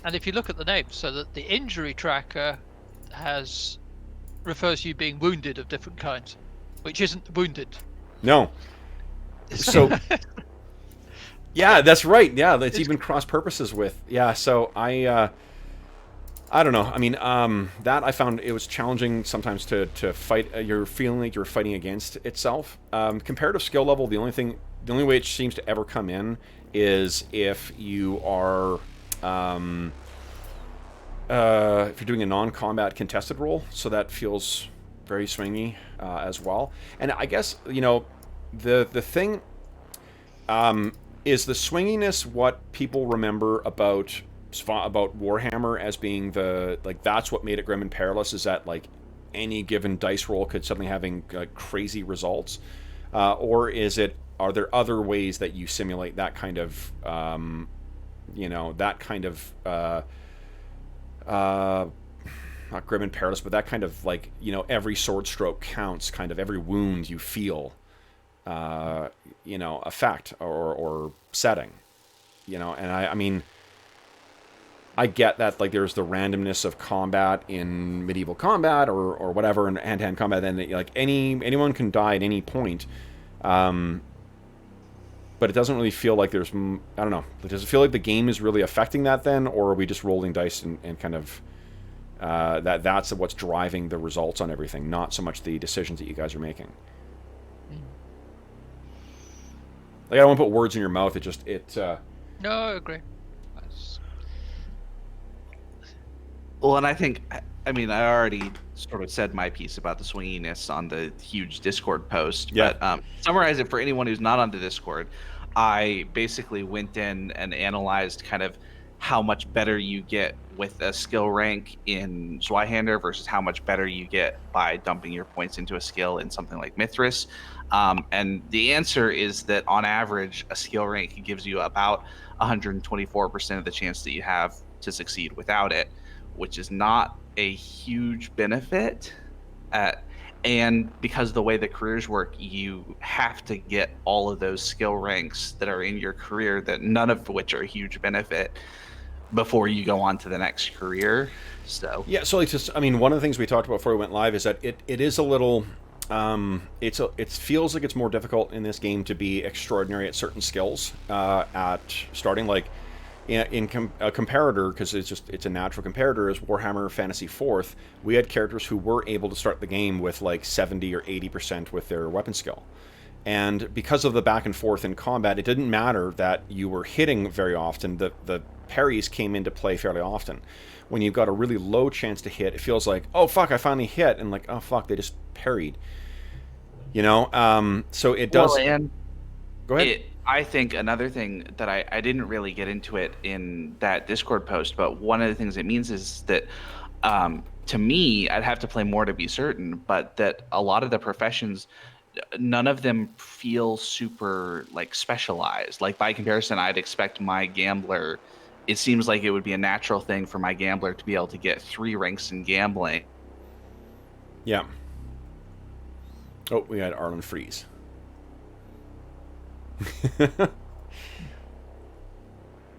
And if you look at the name, so that the injury tracker refers to you being wounded of different kinds, which isn't wounded. No. So, yeah, that's right. Yeah, it's even cross purposes with. Yeah, so I don't know. I mean, that I found it was challenging sometimes to fight. You're feeling like you're fighting against itself. Comparative skill level, the only way it seems to ever come in is if you are. If you're doing a non-combat contested roll, so that feels very swingy as well. And I guess the thing is the swinginess what people remember about Warhammer as being that's what made it grim and perilous, is that any given dice roll could suddenly having crazy results, or are there other ways that you simulate that kind of not grim and perilous, but that kind of every sword stroke counts, kind of every wound you feel, effect or setting, and I mean, I get that there's the randomness of combat in medieval combat or whatever in hand-to-hand combat, then anyone can die at any point. But it doesn't really feel like there's, I don't know, does it feel like the game is really affecting that then, or are we just rolling dice and kind of, that's what's driving the results on everything, not so much the decisions that you guys are making? I don't want to put words in your mouth, No, I agree. Well, and I think, I mean, I already sort of said my piece about the swinginess on the huge Discord post, but summarize it for anyone who's not on the Discord. I basically went in and analyzed kind of how much better you get with a skill rank in Zweihander versus how much better you get by dumping your points into a skill in something like Mithras. And the answer is that on average, a skill rank gives you about 124% of the chance that you have to succeed without it, which is not a huge benefit. And because of the way the careers work, you have to get all of those skill ranks that are in your career, that none of which are a huge benefit, before you go on to the next career. So yeah, so I mean, one of the things we talked about before we went live is that it is a little, it feels like it's more difficult in this game to be extraordinary at certain skills at starting. Like a comparator, because it's a natural comparator, is Warhammer Fantasy 4th. We had characters who were able to start the game with like 70 or 80% with their weapon skill. And because of the back and forth in combat, it didn't matter that you were hitting very often. The parries came into play fairly often. When you've got a really low chance to hit, it feels like, oh fuck, I finally hit, and like, oh fuck, they just parried. You know, so it does. Well, and go ahead. I think another thing that I didn't really get into it in that Discord post, but one of the things it means is that, to me, I'd have to play more to be certain, but that a lot of the professions, none of them feel super like specialized. Like by comparison, I'd expect my gambler, it seems like it would be a natural thing for my gambler to be able to get 3 ranks in gambling. Yeah. Oh, we had Arlen freeze.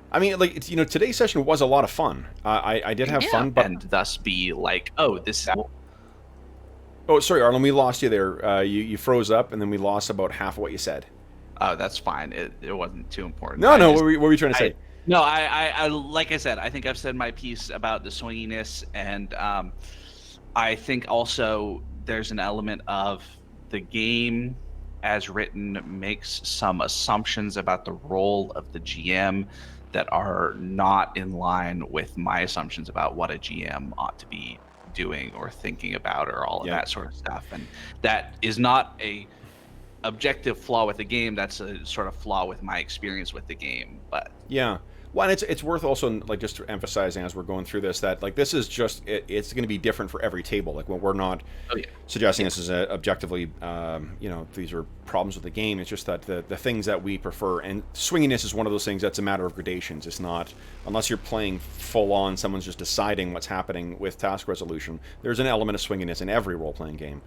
I mean, like, it's, you know, today's session was a lot of fun. I did have fun, but... And thus be like, oh, this is... Oh, sorry, Arlen, we lost you there. You froze up, and then we lost about half of what you said. Oh, that's fine. It wasn't too important. No, what were you trying to say? I like I said, I think I've said my piece about the swinginess, and I think also there's an element of the game as written makes some assumptions about the role of the GM that are not in line with my assumptions about what a GM ought to be doing or thinking about, or all of that sort of stuff. And that is not a objective flaw with the game. That's a sort of flaw with my experience with the game. But yeah. Well, and it's worth also, like, just emphasizing as we're going through this that, like, this is just, it's going to be different for every table. Like, when we're not suggesting this is objectively, you know, these are problems with the game. It's just that the things that we prefer, and swinginess is one of those things that's a matter of gradations. It's not, unless you're playing full on, someone's just deciding what's happening with task resolution. There's an element of swinginess in every role-playing game.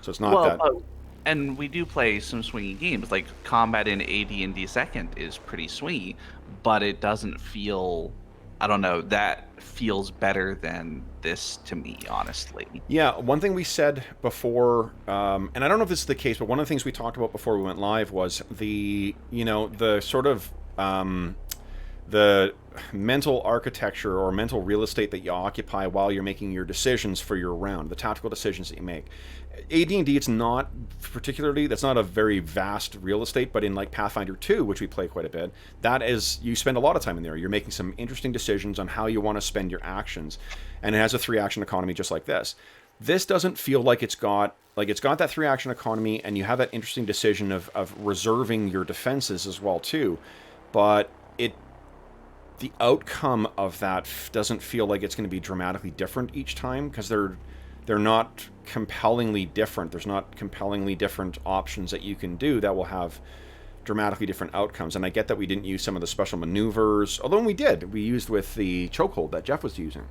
So it's not that... And we do play some swingy games, like combat in AD&D Second is pretty swingy, but it doesn't feel, I don't know, that feels better than this to me, honestly. Yeah, one thing we said before, and I don't know if this is the case, but one of the things we talked about before we went live was the, you know, the sort of, the mental architecture or mental real estate that you occupy while you're making your decisions for your round, the tactical decisions that you make. AD&D, it's not particularly, that's not a very vast real estate, but in like Pathfinder 2, which we play quite a bit, that is, you spend a lot of time in there. You're making some interesting decisions on how you want to spend your actions, and it has a 3-action economy just like this. This doesn't feel like it's got that 3-action economy, and you have that interesting decision of reserving your defenses as well too, but the outcome of that doesn't feel like it's going to be dramatically different each time, because they're not compellingly different. There's not compellingly different options that you can do that will have dramatically different outcomes. And I get that we didn't use some of the special maneuvers, although we did. We used with the chokehold that Jeff was using.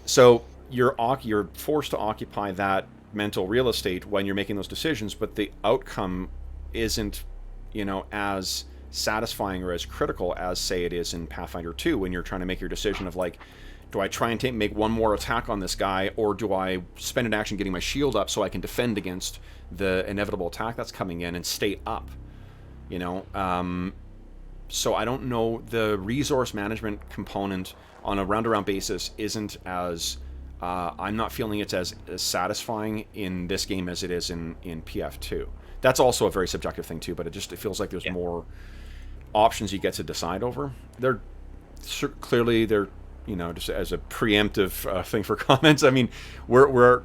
So you're forced to occupy that mental real estate when you're making those decisions, but the outcome isn't, you know, as satisfying or as critical as, say, it is in Pathfinder 2 when you're trying to make your decision of, like, do I try and make one more attack on this guy, or do I spend an action getting my shield up so I can defend against the inevitable attack that's coming in and stay up? You know, so I don't know, the resource management component on a round-around basis isn't as, I'm not feeling it's as satisfying in this game as it is in PF2. That's also a very subjective thing too, but it feels like there's more options you get to decide over. They're clearly, you know, just as a preemptive thing for comments, I mean,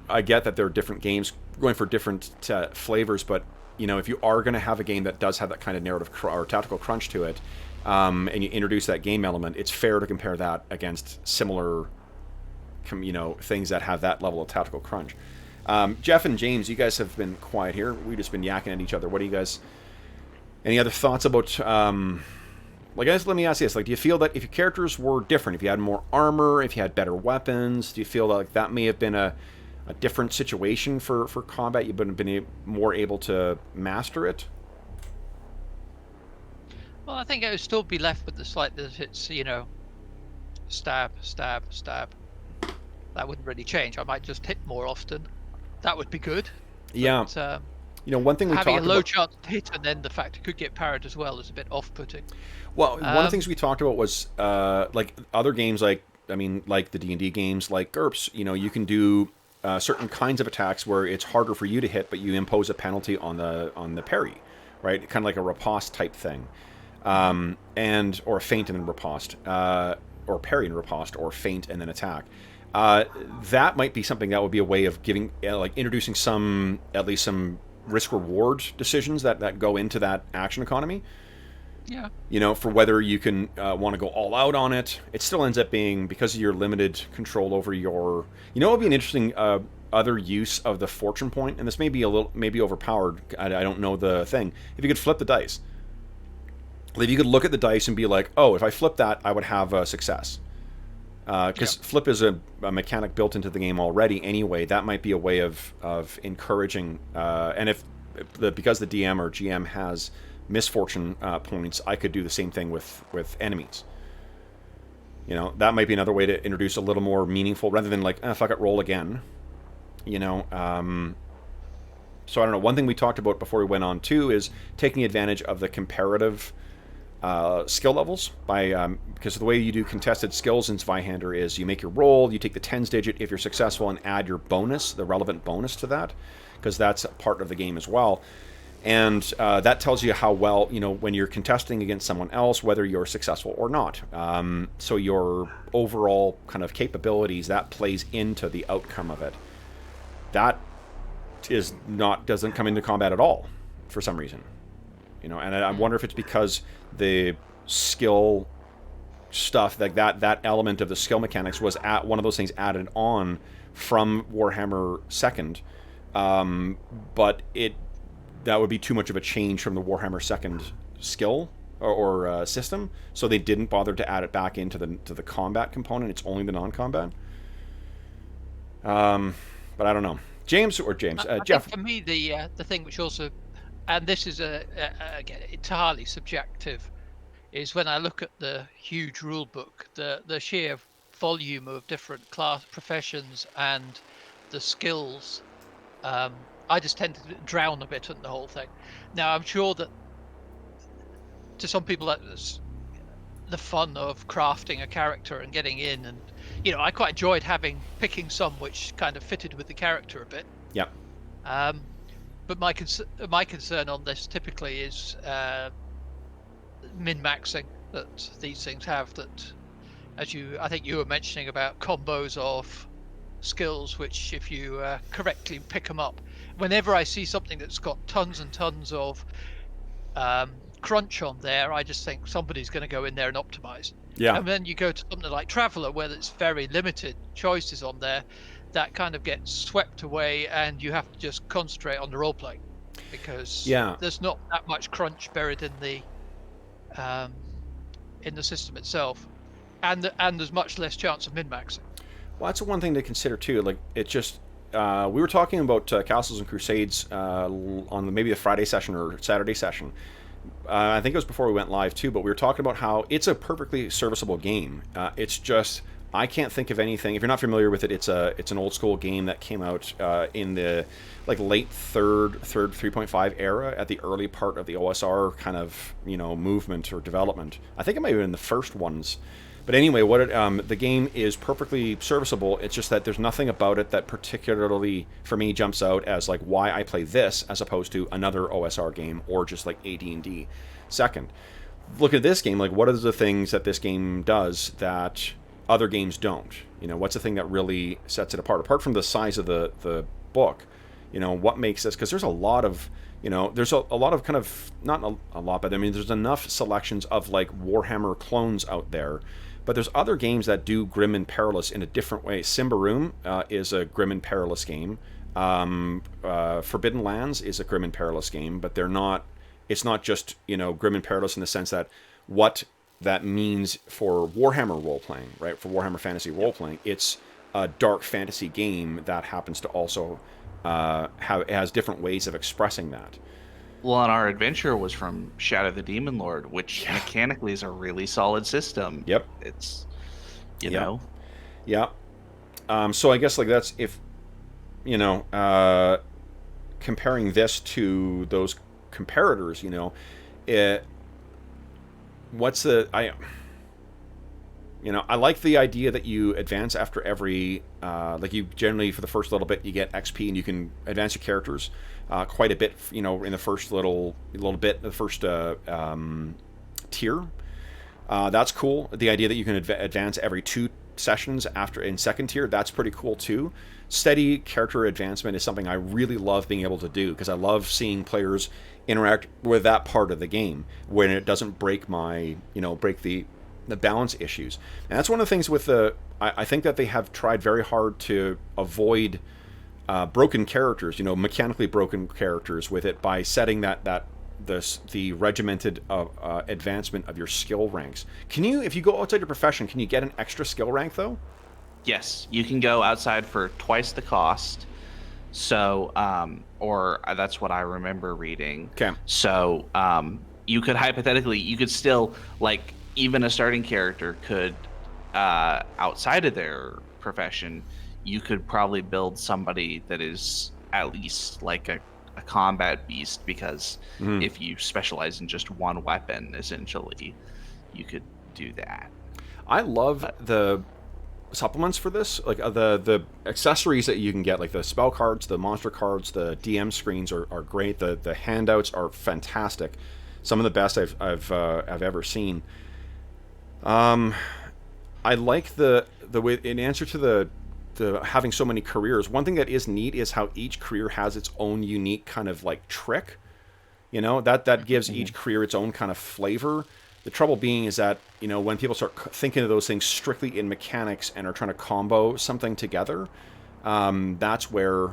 I get that there are different games going for different flavors, but, you know, if you are going to have a game that does have that kind of narrative or tactical crunch to it, and you introduce that game element, it's fair to compare that against similar, you know, things that have that level of tactical crunch. Jeff and James, you guys have been quiet here. We've just been yakking at each other. What do you guys... Any other thoughts about Like, I guess, let me ask you this. Like, do you feel that if your characters were different, if you had more armor, if you had better weapons, do you feel like that may have been a different situation for combat? You've been more able to master it? Well, I think it would still be left with the slight that it's, stab, stab, stab. That wouldn't really change. I might just hit more often. That would be good. Yeah. But, one thing we talked about... having a low chance to hit and then the fact it could get parried as well is a bit off-putting. Well, one of the things we talked about was, like, other games like the D&D games, like GURPS, you can do certain kinds of attacks where it's harder for you to hit, but you impose a penalty on the parry, right? Kind of like a riposte type thing. Or a feint and then riposte. Or parry and riposte, or feint and then attack. That might be something that would be a way of giving, introducing at least some risk-reward decisions that go into that action economy. Yeah. For whether you can want to go all out on it. It still ends up being, because of your limited control over your... it would be an interesting other use of the fortune point, and this may be maybe overpowered, I don't know the thing. If you could flip the dice. If you could look at the dice and be like, oh, if I flip that, I would have a success. Because flip is a mechanic built into the game already anyway. That might be a way of encouraging... and because the DM or GM has misfortune points, I could do the same thing with enemies. That might be another way to introduce a little more meaningful, rather than like, fuck it, roll again. So I don't know. One thing we talked about before we went on too is taking advantage of the comparative skill levels because the way you do contested skills in Zweihander is you make your roll, you take the tens digit if you're successful, and add your bonus, the relevant bonus to that, because that's a part of the game as well. And that tells you how well, when you're contesting against someone else, whether you're successful or not. So your overall kind of capabilities, that plays into the outcome of it. That doesn't come into combat at all for some reason. And I wonder if it's because the skill stuff, like that element of the skill mechanics was one of those things added on from Warhammer 2nd. But that would be too much of a change from the Warhammer 2nd skill or system, so they didn't bother to add it back into the combat component. It's only the non-combat. But I don't know. James, Jeff. For me, the thing which also, and this is again entirely subjective, is when I look at the huge rule book, the sheer volume of different class professions and the skills. I just tend to drown a bit in the whole thing. Now, I'm sure that to some people that's the fun of crafting a character and getting in, and I quite enjoyed picking some which kind of fitted with the character a bit. Yeah. But my concern on this typically is min-maxing that these things have. That, I think you were mentioning about combos of skills, which if you correctly pick them up. Whenever I see something that's got tons and tons of crunch on there, I just think somebody's going to go in there and optimize. Yeah. And then you go to something like Traveller, where there's very limited choices on there, that kind of gets swept away, and you have to just concentrate on the role playing, because there's not that much crunch buried in the system itself, and there's much less chance of min-maxing. Well, that's one thing to consider too. Like, it just we were talking about Castles and Crusades on maybe the Friday session or Saturday session. I think it was before we went live too, but we were talking about how it's a perfectly serviceable game. It's just, I can't think of anything. If you're not familiar with it, it's an old school game that came out in the late third 3.5 era, at the early part of the OSR kind of movement or development. I think it might have been the first ones. But anyway, the game is perfectly serviceable. It's just that there's nothing about it that particularly, for me, jumps out as like why I play this as opposed to another OSR game or just like AD&D. Second, look at this game. Like, what are the things that this game does that other games don't? What's the thing that really sets it apart? Apart from the size of the book, what makes this? Because there's a lot of there's a lot of kind of, not a lot, but I mean, there's enough selections of like Warhammer clones out there. But there's other games that do Grim and Perilous in a different way. Symbaroum is a Grim and Perilous game. Forbidden Lands is a Grim and Perilous game, but it's not just, Grim and Perilous in the sense that what that means for Warhammer role-playing, right, for Warhammer Fantasy role-playing, it's a dark fantasy game that happens to also has different ways of expressing that. Well, and our adventure was from Shadow the Demon Lord, which mechanically is a really solid system. Yep. It's, you know. Yeah. So I guess like that's if, you know, comparing this to those comparators, you know, I like the idea that you advance after every, like you generally for the first little bit you get XP and you can advance your characters quite a bit, you know, in the first little bit, the first tier. That's cool. The idea that you can advance every 2 sessions after in second tier, that's pretty cool too. Steady character advancement is something I really love being able to do because I love seeing players interact with that part of the game when it doesn't break break the balance issues. And that's one of the things with I think that they have tried very hard to avoid broken characters, you know, mechanically broken characters with it by setting the regimented advancement of your skill ranks. Can you, if you go outside your profession, can you get an extra skill rank though? Yes, you can go outside for twice the cost. So, or that's what I remember reading. Okay. So, you could still, like, even a starting character could, outside of their profession, you could probably build somebody that is at least like a combat beast, because if you specialize in just one weapon, essentially, you could do that. I love the supplements for this, like the accessories that you can get, like the spell cards, the monster cards, the DM screens are great. The handouts are fantastic, some of the best I've ever seen. I like the way, in answer to the having so many careers, one thing that is neat is how each career has its own unique kind of like trick, you know, that gives each career its own kind of flavor. The trouble being is that, you know, when people start thinking of those things strictly in mechanics and are trying to combo something together, that's where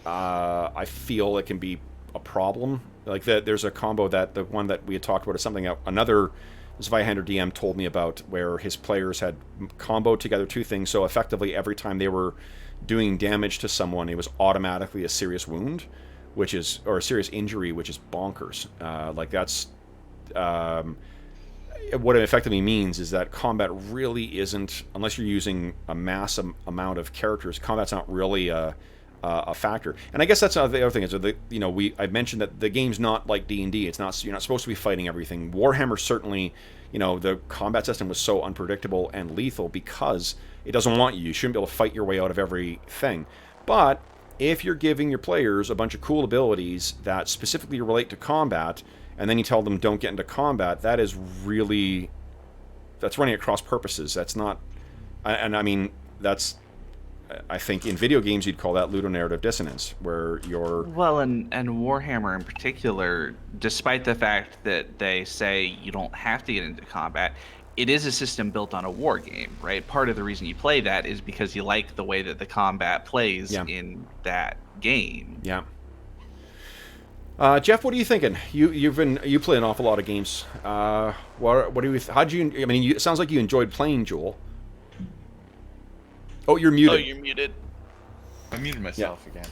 I feel it can be a problem. Like there's a combo that the one that we had talked about is something that another Zweihander DM told me about, where his players had comboed together 2 things, so effectively every time they were doing damage to someone, it was automatically a serious wound, or a serious injury, which is bonkers. Like that's what it effectively means is that combat really isn't, unless you're using a massive amount of characters, combat's not really a factor. And I guess that's the other thing is that I mentioned that the game's not like D&D. It's not, you're not supposed to be fighting everything. Warhammer certainly, you know, the combat system was so unpredictable and lethal because it doesn't want you. You shouldn't be able to fight your way out of everything. But if you're giving your players a bunch of cool abilities that specifically relate to combat, and then you tell them don't get into combat, that's running at cross purposes. That's not, and I mean, that's, I think in video games you'd call that ludonarrative dissonance, where you're... Well, and Warhammer in particular, despite the fact that they say you don't have to get into combat, it is a system built on a war game, right? Part of the reason you play that is because you like the way that the combat plays in that game. Yeah. Jeff, what are you thinking? You play an awful lot of games. What do you? How'd you? I mean, it sounds like you enjoyed playing, Joel. Oh, you're muted. Oh, you're muted. I muted myself again.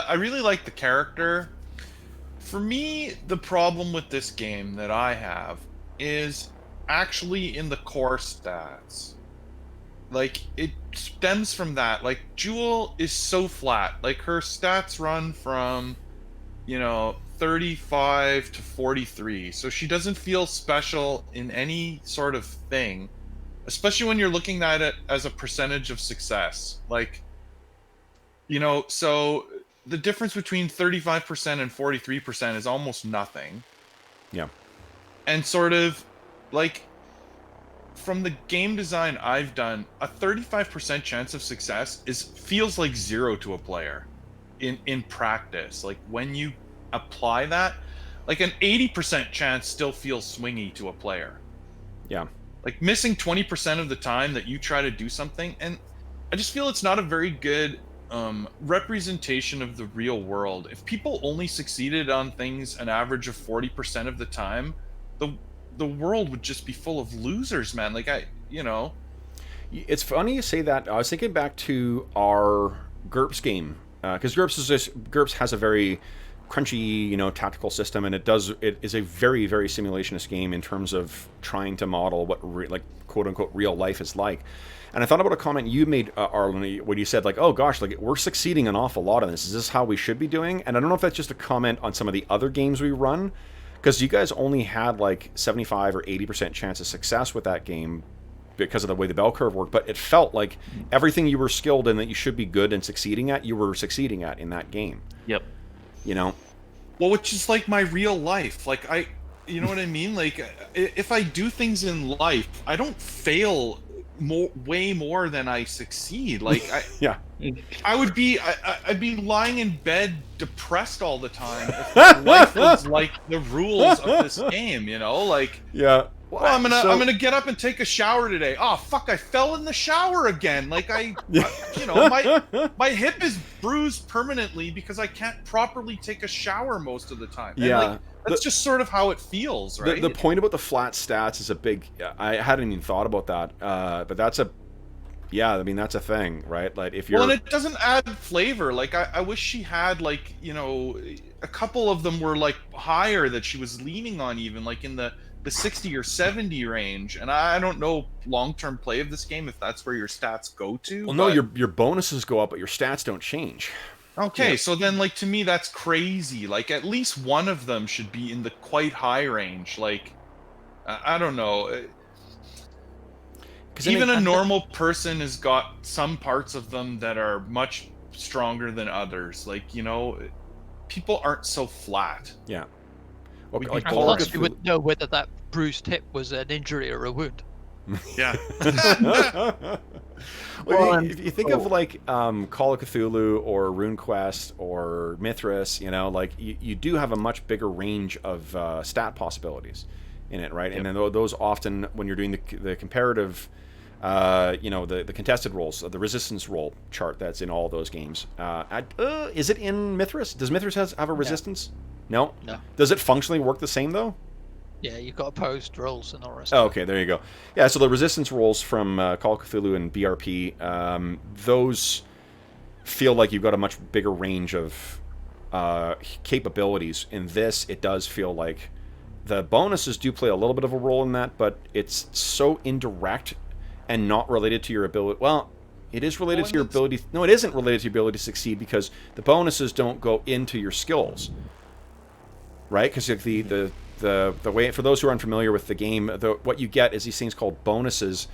I really like the character. For me, the problem with this game that I have is actually in the core stats. Like, it stems from that. Like, Jewel is so flat. Like, her stats run from, 35 to 43. So she doesn't feel special in any sort of thing. Especially when you're looking at it as a percentage of success. Like, so the difference between 35% and 43% is almost nothing. Yeah. And sort of, like, from the game design I've done, a 35% chance of success feels like 0 to a player in practice. Like, when you apply that, like, an 80% chance still feels swingy to a player. Yeah. Like, missing 20% of the time that you try to do something, and I just feel it's not a very good representation of the real world. If people only succeeded on things an average of 40% of the time, the the world would just be full of losers, man. Like It's funny you say that. I was thinking back to our GURPS game, because GURPS has a very crunchy, tactical system, and it is a very, very simulationist game in terms of trying to model what like quote unquote real life is like. And I thought about a comment you made, Arlen, when you said like, "Oh gosh, like we're succeeding an awful lot in this. Is this how we should be doing?" And I don't know if that's just a comment on some of the other games we run, because you guys only had like 75 or 80% chance of success with that game because of the way the bell curve worked. But it felt like everything you were skilled in that you should be good and succeeding at, you were succeeding at in that game. Yep. Well, which is like my real life. Like you know what I mean? Like if I do things in life, I don't fail way more than I succeed. Like yeah. I'd be lying in bed depressed all the time if life was like the rules of this game, like yeah. Well, I'm gonna get up and take a shower today. Oh fuck! I fell in the shower again. Like my hip is bruised permanently because I can't properly take a shower most of the time. Yeah, and that's just sort of how it feels, right? The point about the flat stats is a big. I hadn't even thought about that, but that's a. Yeah, I mean that's a thing, right? Like if you're. Well, and it doesn't add flavor. Like I wish she had like a couple of them were like higher that she was leaning on, even like in the 60 or 70 range, and I don't know long-term play of this game if that's where your stats go to. Well, no, your bonuses go up, but your stats don't change. Okay, yeah. So then, like, to me, that's crazy. Like, at least one of them should be in the quite high range. Like, I don't know. Even a normal person has got some parts of them that are much stronger than others. Like, people aren't so flat. Yeah. Okay, like plus, you would know whether that bruised hip was an injury or a wound. Yeah. Well, if you think of like Call of Cthulhu or RuneQuest or Mithras, like you do have a much bigger range of stat possibilities in it, right? Yep. And then those often, when you're doing the comparative, the contested rolls, the resistance roll chart that's in all those games. Is it in Mithras? Does Mithras have a resistance? No. Does it functionally work the same though? Yeah, you've got opposed rolls and all the rest. Oh, okay, there you go. Yeah, so the resistance rolls from Call of Cthulhu and BRP, those feel like you've got a much bigger range of capabilities. In this, it does feel like the bonuses do play a little bit of a role in that, but it's so indirect and not related to your ability. Well, it is related to your ability. No, it isn't related to your ability to succeed because the bonuses don't go into your skills. Right, because the way, for those who are unfamiliar with the game, what you get is these things called bonuses,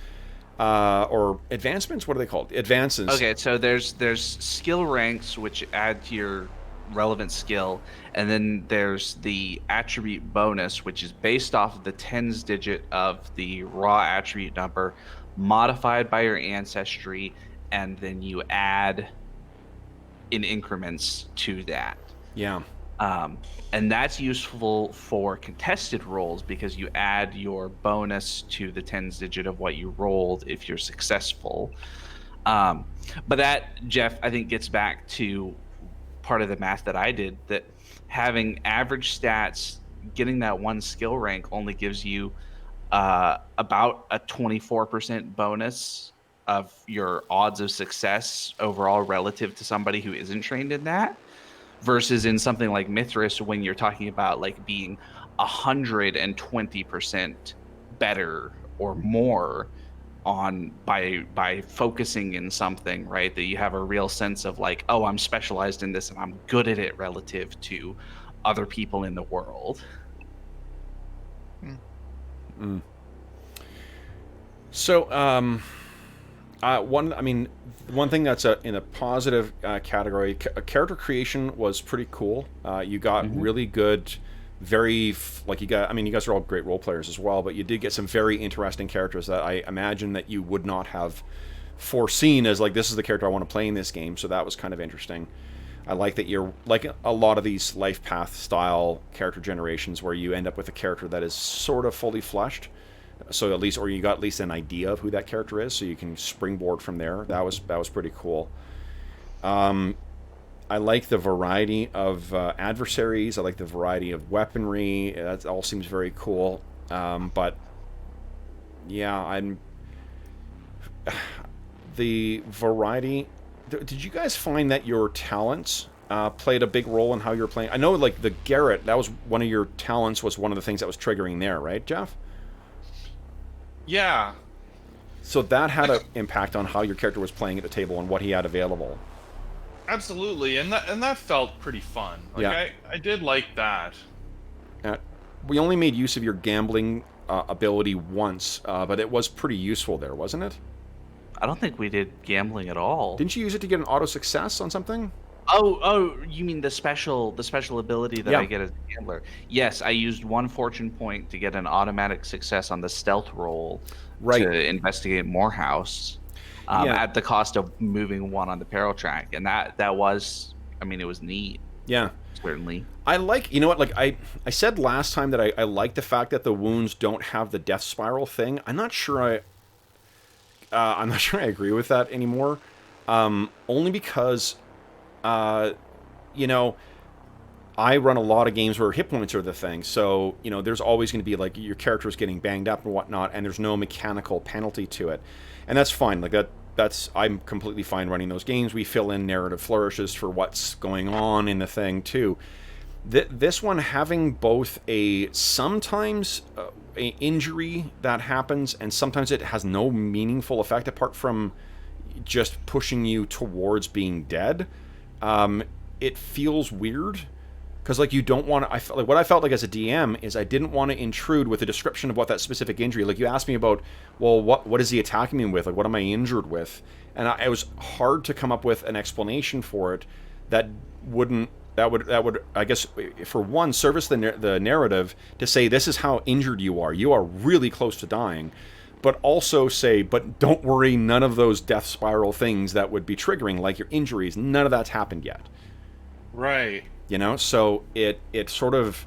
or advancements. What are they called? Advances. Okay, so there's skill ranks which add to your relevant skill, and then there's the attribute bonus, which is based off of the tens digit of the raw attribute number, modified by your ancestry, and then you add in increments to that. Yeah. And that's useful for contested rolls because you add your bonus to the tens digit of what you rolled if you're successful. But that, Jeff, I think gets back to part of the math that I did, that having average stats, getting that one skill rank only gives you about a 24% bonus of your odds of success overall relative to somebody who isn't trained in that. Versus in something like Mithras, when you're talking about like being 120% better or more on by focusing in something, right? That you have a real sense of like, oh, I'm specialized in this and I'm good at it relative to other people in the world. Mm. So, one thing that's in a positive category, character creation was pretty cool. You got really good, you guys are all great role players as well, but you did get some very interesting characters that I imagine that you would not have foreseen as like, this is the character I want to play in this game. So that was kind of interesting. I like that you're like a lot of these life path style character generations where you end up with a character that is sort of fully fleshed. So or you got at least an idea of who that character is, so you can springboard from there. That was pretty cool. I like the variety of adversaries. I like the variety of weaponry. That all seems very cool. But yeah, the variety. Did you guys find that your talents played a big role in how you're playing? I know, like the Garrett, that was one of your talents. Was one of the things that was triggering there, right, Jeff? Yeah. So that had an impact on how your character was playing at the table and what he had available. Absolutely, and that felt pretty fun. Like, yeah. I did like that. We only made use of your gambling ability once, but it was pretty useful there, wasn't it? I don't think we did gambling at all. Didn't you use it to get an auto success on something? Oh, you mean the special ability that I get as a gambler? Yes, I used 1 fortune point to get an automatic success on the stealth roll to investigate Morehouse, at the cost of moving 1 on the peril track, and that was, I mean, it was neat. Yeah, certainly. I like, you know what, like I said last time that I like the fact that the wounds don't have the death spiral thing. I'm not sure I agree with that anymore. Only because, you know, I run a lot of games where hit points are the thing. So, you know, there's always going to be like your character's getting banged up and whatnot, and there's no mechanical penalty to it. And that's fine. Like I'm completely fine running those games. We fill in narrative flourishes for what's going on in the thing too. This one having both sometimes a injury that happens, and sometimes it has no meaningful effect apart from just pushing you towards being dead. It feels weird because, like, you don't want to. What I felt like as a DM is I didn't want to intrude with a description of what that specific injury. Like, you asked me about, well, what is he attacking me with? Like, what am I injured with? And it was hard to come up with an explanation for it that would, I guess, for one, service the narrative to say this is how injured you are. You are really close to dying. But also say, but don't worry, none of those death spiral things that would be triggering, like your injuries, none of that's happened yet. Right. You know, so it sort of,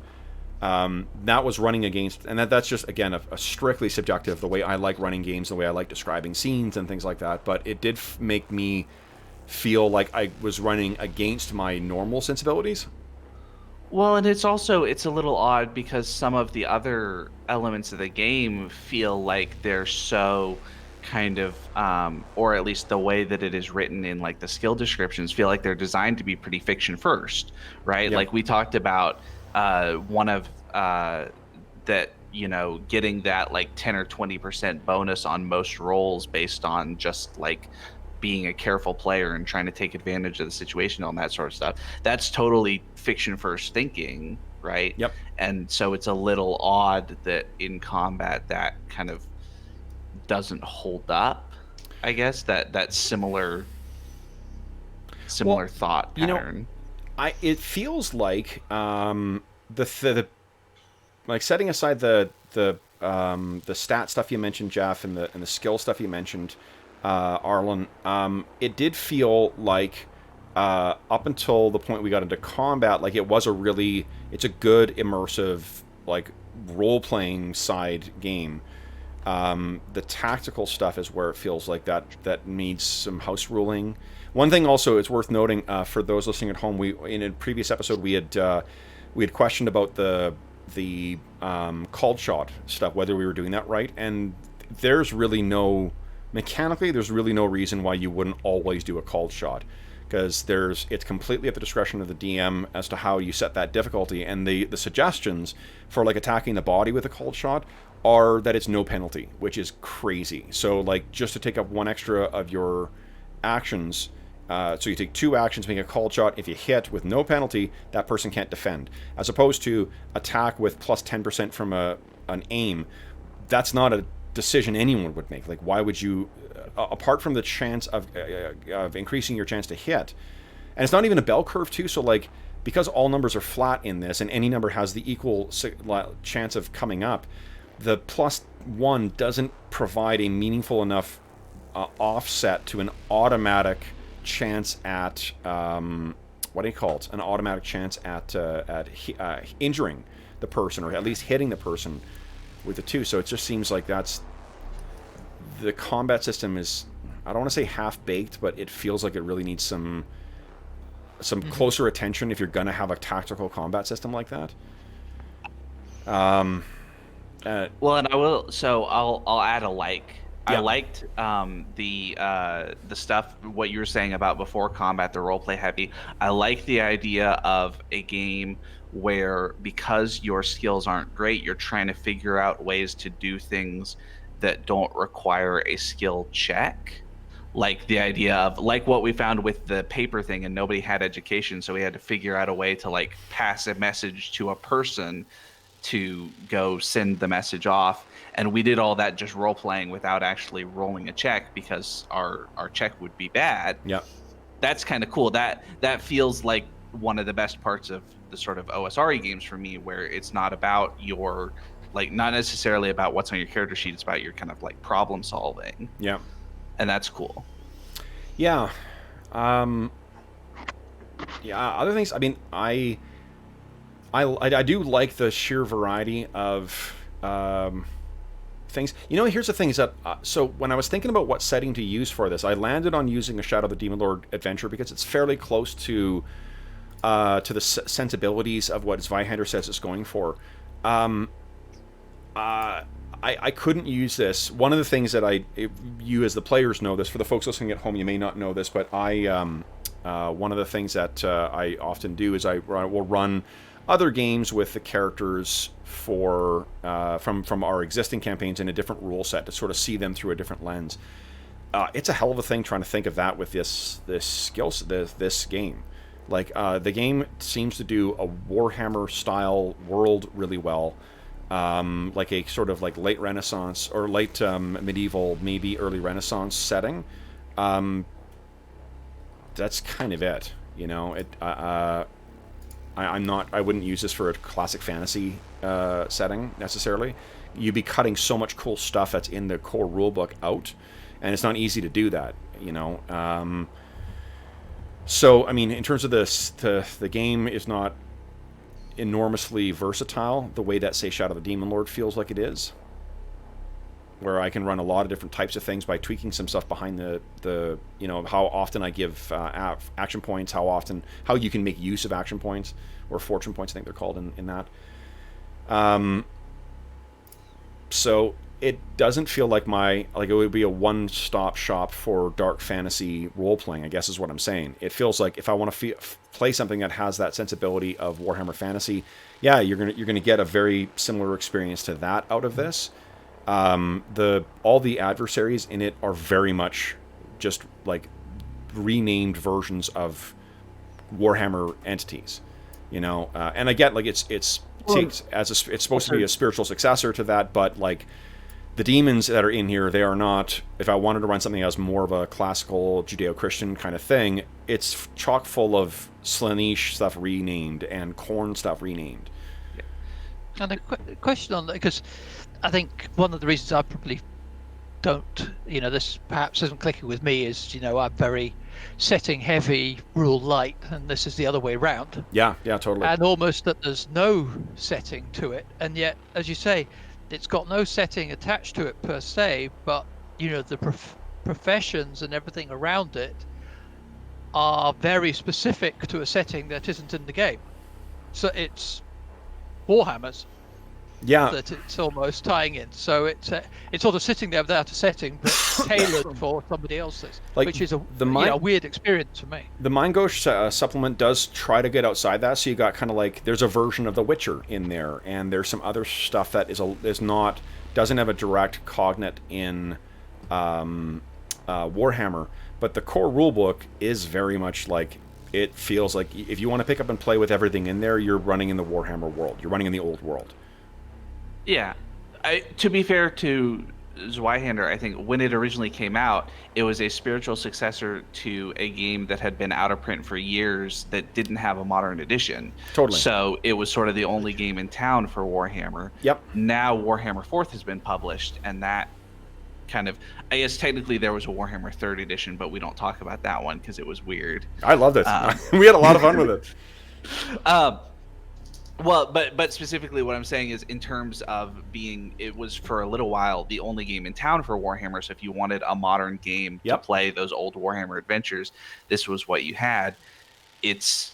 that was running against, and that's just, again, a strictly subjective, the way I like running games, the way I like describing scenes and things like that. But it did make me feel like I was running against my normal sensibilities. Well, and it's a little odd because some of the other elements of the game feel like they're so kind of, or at least the way that it is written in like the skill descriptions feel like they're designed to be pretty fiction first, right? Yep. Like we talked about one of that, you know, getting that like 10 or 20% bonus on most rolls based on just like being a careful player and trying to take advantage of the situation and that sort of stuff. That's totally fiction first thinking, right? Yep. And so it's a little odd that in combat that kind of doesn't hold up, I guess, that similar thought pattern. You know, it feels like the like, setting aside the stat stuff you mentioned, Jeff, and the skill stuff you mentioned, Arlen, it did feel like up until the point we got into combat, like it's a good immersive, like, role-playing side game. The tactical stuff is where it feels like that needs some house ruling. One thing also it's worth noting, for those listening at home, in a previous episode we had questioned about the called shot stuff, whether we were doing that right, and mechanically there's really no reason why you wouldn't always do a called shot, because it's completely at the discretion of the DM as to how you set that difficulty, and the suggestions for, like, attacking the body with a called shot are that it's no penalty, which is crazy. So, like, just to take up 1 extra of your actions, so you take 2 actions, make a called shot. If you hit with no penalty, that person can't defend, as opposed to attack with plus 10% from an aim. That's not a decision anyone would make. Like, why would you, apart from the chance of increasing your chance to hit, and it's not even a bell curve too, so, like, because all numbers are flat in this and any number has the equal chance of coming up, the +1 doesn't provide a meaningful enough offset to an automatic chance at an automatic chance at injuring the person, or at least hitting the person with the 2. So it just seems like the combat system is, I don't want to say half-baked, but it feels like it really needs some closer attention if you're going to have a tactical combat system like that. Well, and I will. So I'll add a like. I Yeah. liked the stuff what you were saying about before combat, the role play heavy. I like the idea of a game where because your skills aren't great, you're trying to figure out ways to do things that don't require a skill check. Like the idea of like what we found with the paper thing, and nobody had education, so we had to figure out a way to like pass a message to a person to go send the message off, and we did all that just role playing without actually rolling a check because our check would be bad. Yeah. That's kind of cool. That feels like one of the best parts of the sort of OSRE games for me, where it's not about your like not necessarily about what's on your character sheet, it's about your kind of like problem solving. Yeah. And that's cool. Yeah. Yeah, other things, I mean, I do like the sheer variety of things. You know, here's the thing is that, so when I was thinking about what setting to use for this, I landed on using a Shadow of the Demon Lord adventure because it's fairly close to the sensibilities of what Zweihander says it's going for. I couldn't use this. One of the things that you as the players know this, for the folks listening at home, you may not know this, but one of the things that I often do is I will run other games with the characters for from our existing campaigns in a different rule set to sort of see them through a different lens. It's a hell of a thing trying to think of that with this game. Like the game seems to do a Warhammer style world really well. Like a sort of like late Renaissance or late medieval, maybe early Renaissance setting. That's kind of it, you know. I wouldn't use this for a classic fantasy setting necessarily. You'd be cutting so much cool stuff that's in the core rulebook out, and it's not easy to do that, you know. So I mean, in terms of this, the game is not enormously versatile the way that, say, Shadow of the Demon Lord feels like it is, where I can run a lot of different types of things by tweaking some stuff behind the you know, how often I give action points, how you can make use of action points, or fortune points I think they're called in that. So it doesn't feel like it would be a one-stop shop for dark fantasy role-playing, I guess is what I'm saying. It feels like if I want to play something that has that sensibility of Warhammer Fantasy, yeah, you're gonna get a very similar experience to that out of this. All the adversaries in it are very much just like renamed versions of Warhammer entities, you know. And I get like it's supposed to be a spiritual successor to that, but like the demons that are in here, they are not. If I wanted to run something as more of a classical Judeo-Christian kind of thing, it's chock full of Slaanesh stuff renamed and Khorne stuff renamed. And a question on that, because I think one of the reasons I probably don't, you know, this perhaps isn't clicking with me is, you know, I'm very setting heavy, rule light, and this is the other way around. Yeah, totally. And almost that there's no setting to it, and yet, as you say, it's got no setting attached to it per se, but, you know, the professions and everything around it are very specific to a setting that isn't in the game. So it's Warhammers. Yeah, that it's almost tying in. So it's sort of sitting there without a setting, but tailored for somebody else's, like, which is a weird experience for me. The Mind Ghost supplement does try to get outside that, so you got kind of like there's a version of The Witcher in there, and there's some other stuff that doesn't have a direct cognate in Warhammer, but the core rulebook is very much like. It feels like if you want to pick up and play with everything in there, you're running in the Warhammer world. You're running in the old world. Yeah. To be fair to Zweihander, I think when it originally came out, it was a spiritual successor to a game that had been out of print for years that didn't have a modern edition. Totally. So it was sort of the only game in town for Warhammer. Yep. Now Warhammer 4th has been published, and that kind of, I guess technically there was a Warhammer 3rd edition, but we don't talk about that one because it was weird. I loved it. We had a lot of fun with it. Well, but specifically what I'm saying is in terms of it was for a little while the only game in town for Warhammer. So if you wanted a modern game to play those old Warhammer adventures, this was what you had. It's,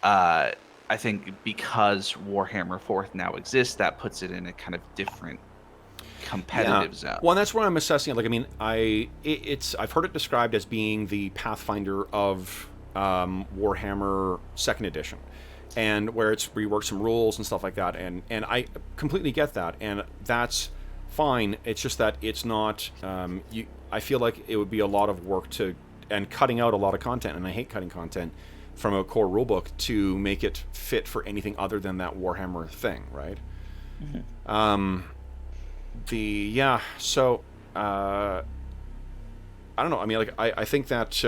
I think because Warhammer 4th now exists, that puts it in a kind of different competitive zone. Well, and that's what I'm assessing it. Like, I mean, I've heard it described as being the Pathfinder of Warhammer Second Edition, and where it's reworked some rules and stuff like that, and I completely get that, and that's fine. It's just that it's not. I feel like it would be a lot of work and cutting out a lot of content, and I hate cutting content from a core rulebook to make it fit for anything other than that Warhammer thing, right? Mm-hmm. So I don't know. I mean, like I think that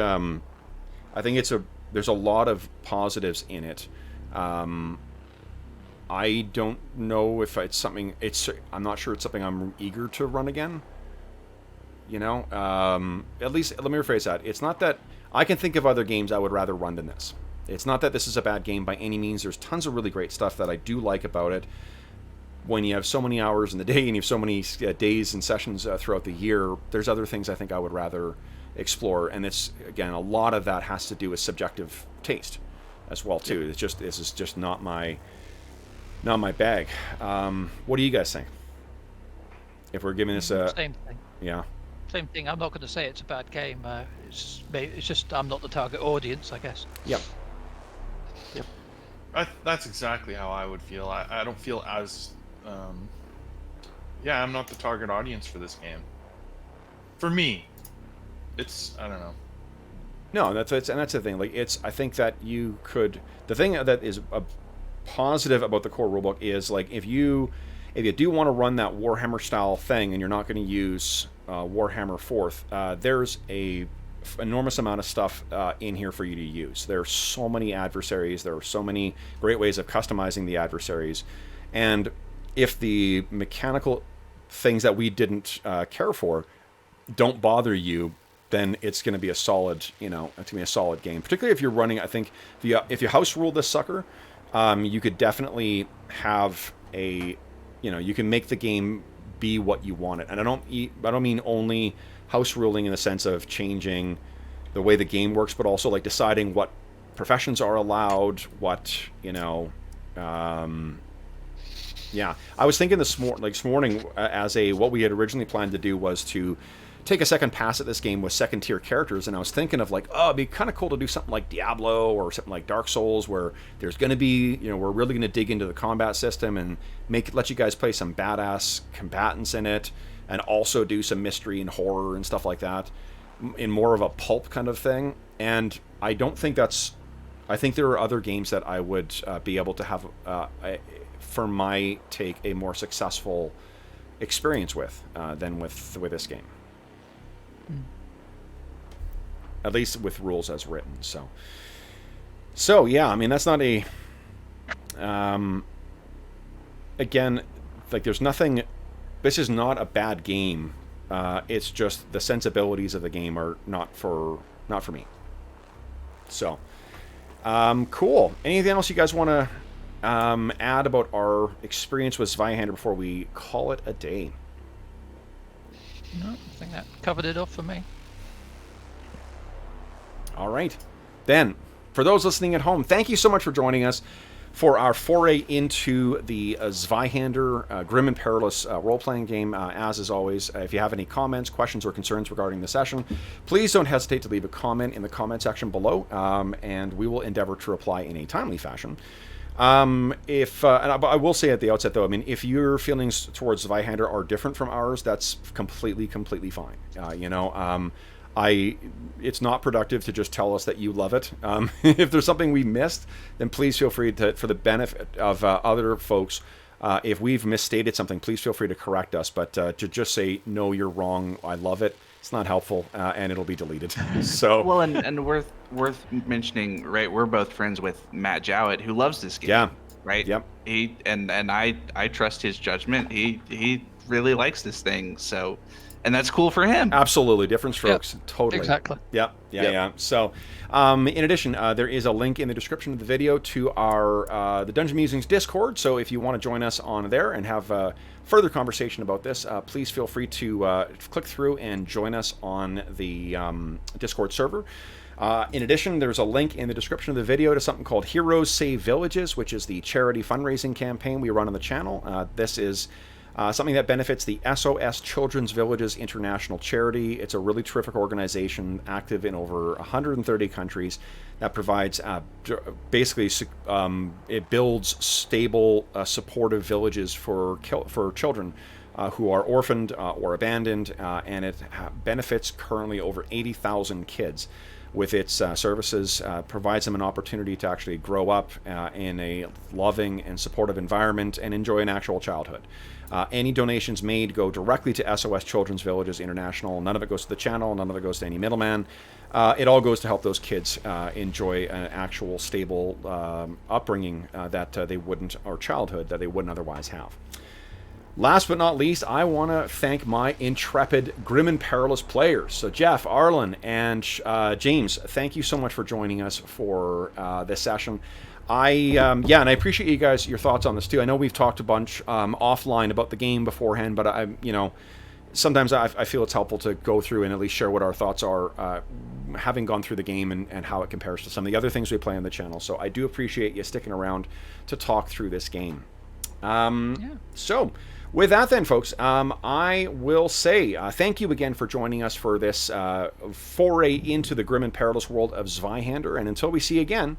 I think there's a lot of positives in it. I don't know if it's something. I'm not sure it's something I'm eager to run again. You know, at least let me rephrase that. It's not that I can think of other games I would rather run than this. It's not that this is a bad game by any means. There's tons of really great stuff that I do like about it. When you have so many hours in the day and you have so many days and sessions throughout the year, there's other things I think I would rather explore. And it's, again, a lot of that has to do with subjective taste as well too. It's just, this is just not my bag. What do you guys think? If we're giving this a same thing. Yeah. Same thing. I'm not going to say it's a bad game. It's just I'm not the target audience, I guess. Yep. That's exactly how I would feel. I don't feel as I'm not the target audience for this game. For me, it's, I don't know. No, that's the thing. Like, I think that you could. The thing that is a positive about the core rulebook is, like, if you do want to run that Warhammer style thing and you're not going to use Warhammer 4th, there's a enormous amount of stuff in here for you to use. There are so many adversaries. There are so many great ways of customizing the adversaries. And if the mechanical things that we didn't care for don't bother you, then it's going to be a solid, it's going to be a solid game. Particularly if you're running, I think, if you house rule this sucker, you could definitely have you can make the game be what you want it. And I don't mean only house ruling in the sense of changing the way the game works, but also like deciding what professions are allowed, what, I was thinking this morning as what we had originally planned to do was to take a second pass at this game with second tier characters, and I was thinking of it'd be kind of cool to do something like Diablo or something like Dark Souls, where there's going to be, we're really going to dig into the combat system and let you guys play some badass combatants in it, and also do some mystery and horror and stuff like that in more of a pulp kind of thing. And I don't think I think there are other games that I would be able to have, for my take, a more successful experience with than with this game. At least with rules as written. So yeah, I mean, that's not a again, like, there's nothing. This is not a bad game. It's just the sensibilities of the game are not for me. So cool. Anything else you guys want to add about our experience with Zweihander before we call it a day? No, I think that covered it off for me. All right. Then, for those listening at home, thank you so much for joining us for our foray into the Zweihander Grim and Perilous role-playing game. As is always, if you have any comments, questions, or concerns regarding the session, please don't hesitate to leave a comment in the comment section below, and we will endeavor to reply in a timely fashion. And I will say at the outset, though, I mean, if your feelings towards Zweihander are different from ours, that's completely fine. It's not productive to just tell us that you love it. If there's something we missed, then please feel free to, for the benefit of other folks, if we've misstated something, please feel free to correct us. But to just say, no, you're wrong, I love it, it's not helpful, and it'll be deleted. So well, and worth mentioning, right? We're both friends with Matt Jowett, who loves this game. Yeah. Right. Yep. He and I trust his judgment. He really likes this thing. So. And that's cool for him. Absolutely. Different strokes. Yep. Totally. Exactly. Yep. Yeah. So, in addition, there is a link in the description of the video to our the Dungeon Musings Discord. So if you want to join us on there and have further conversation about this, please feel free to click through and join us on the Discord server. In addition, there's a link in the description of the video to something called Heroes Save Villages, which is the charity fundraising campaign we run on the channel. This is something that benefits the SOS Children's Villages International Charity. It's a really terrific organization active in over 130 countries that provides basically it builds stable, supportive villages for children who are orphaned or abandoned, and it benefits currently over 80,000 kids with its services, provides them an opportunity to actually grow up in a loving and supportive environment and enjoy an actual childhood. Any donations made go directly to SOS Children's Villages International. None of it goes to the channel. None of it goes to any middleman. It all goes to help those kids enjoy an actual stable upbringing that they wouldn't, or childhood that they wouldn't otherwise have. Last but not least, I want to thank my intrepid Grim and Perilous players. So Jeff, Arlen, and James, thank you so much for joining us for this session. And I appreciate you guys, your thoughts on this too. I know we've talked a bunch offline about the game beforehand, but sometimes I feel it's helpful to go through and at least share what our thoughts are, having gone through the game and how it compares to some of the other things we play on the channel. So I do appreciate you sticking around to talk through this game. So with that then, folks, I will say thank you again for joining us for this foray into the grim and perilous world of Zweihander. And until we see you again,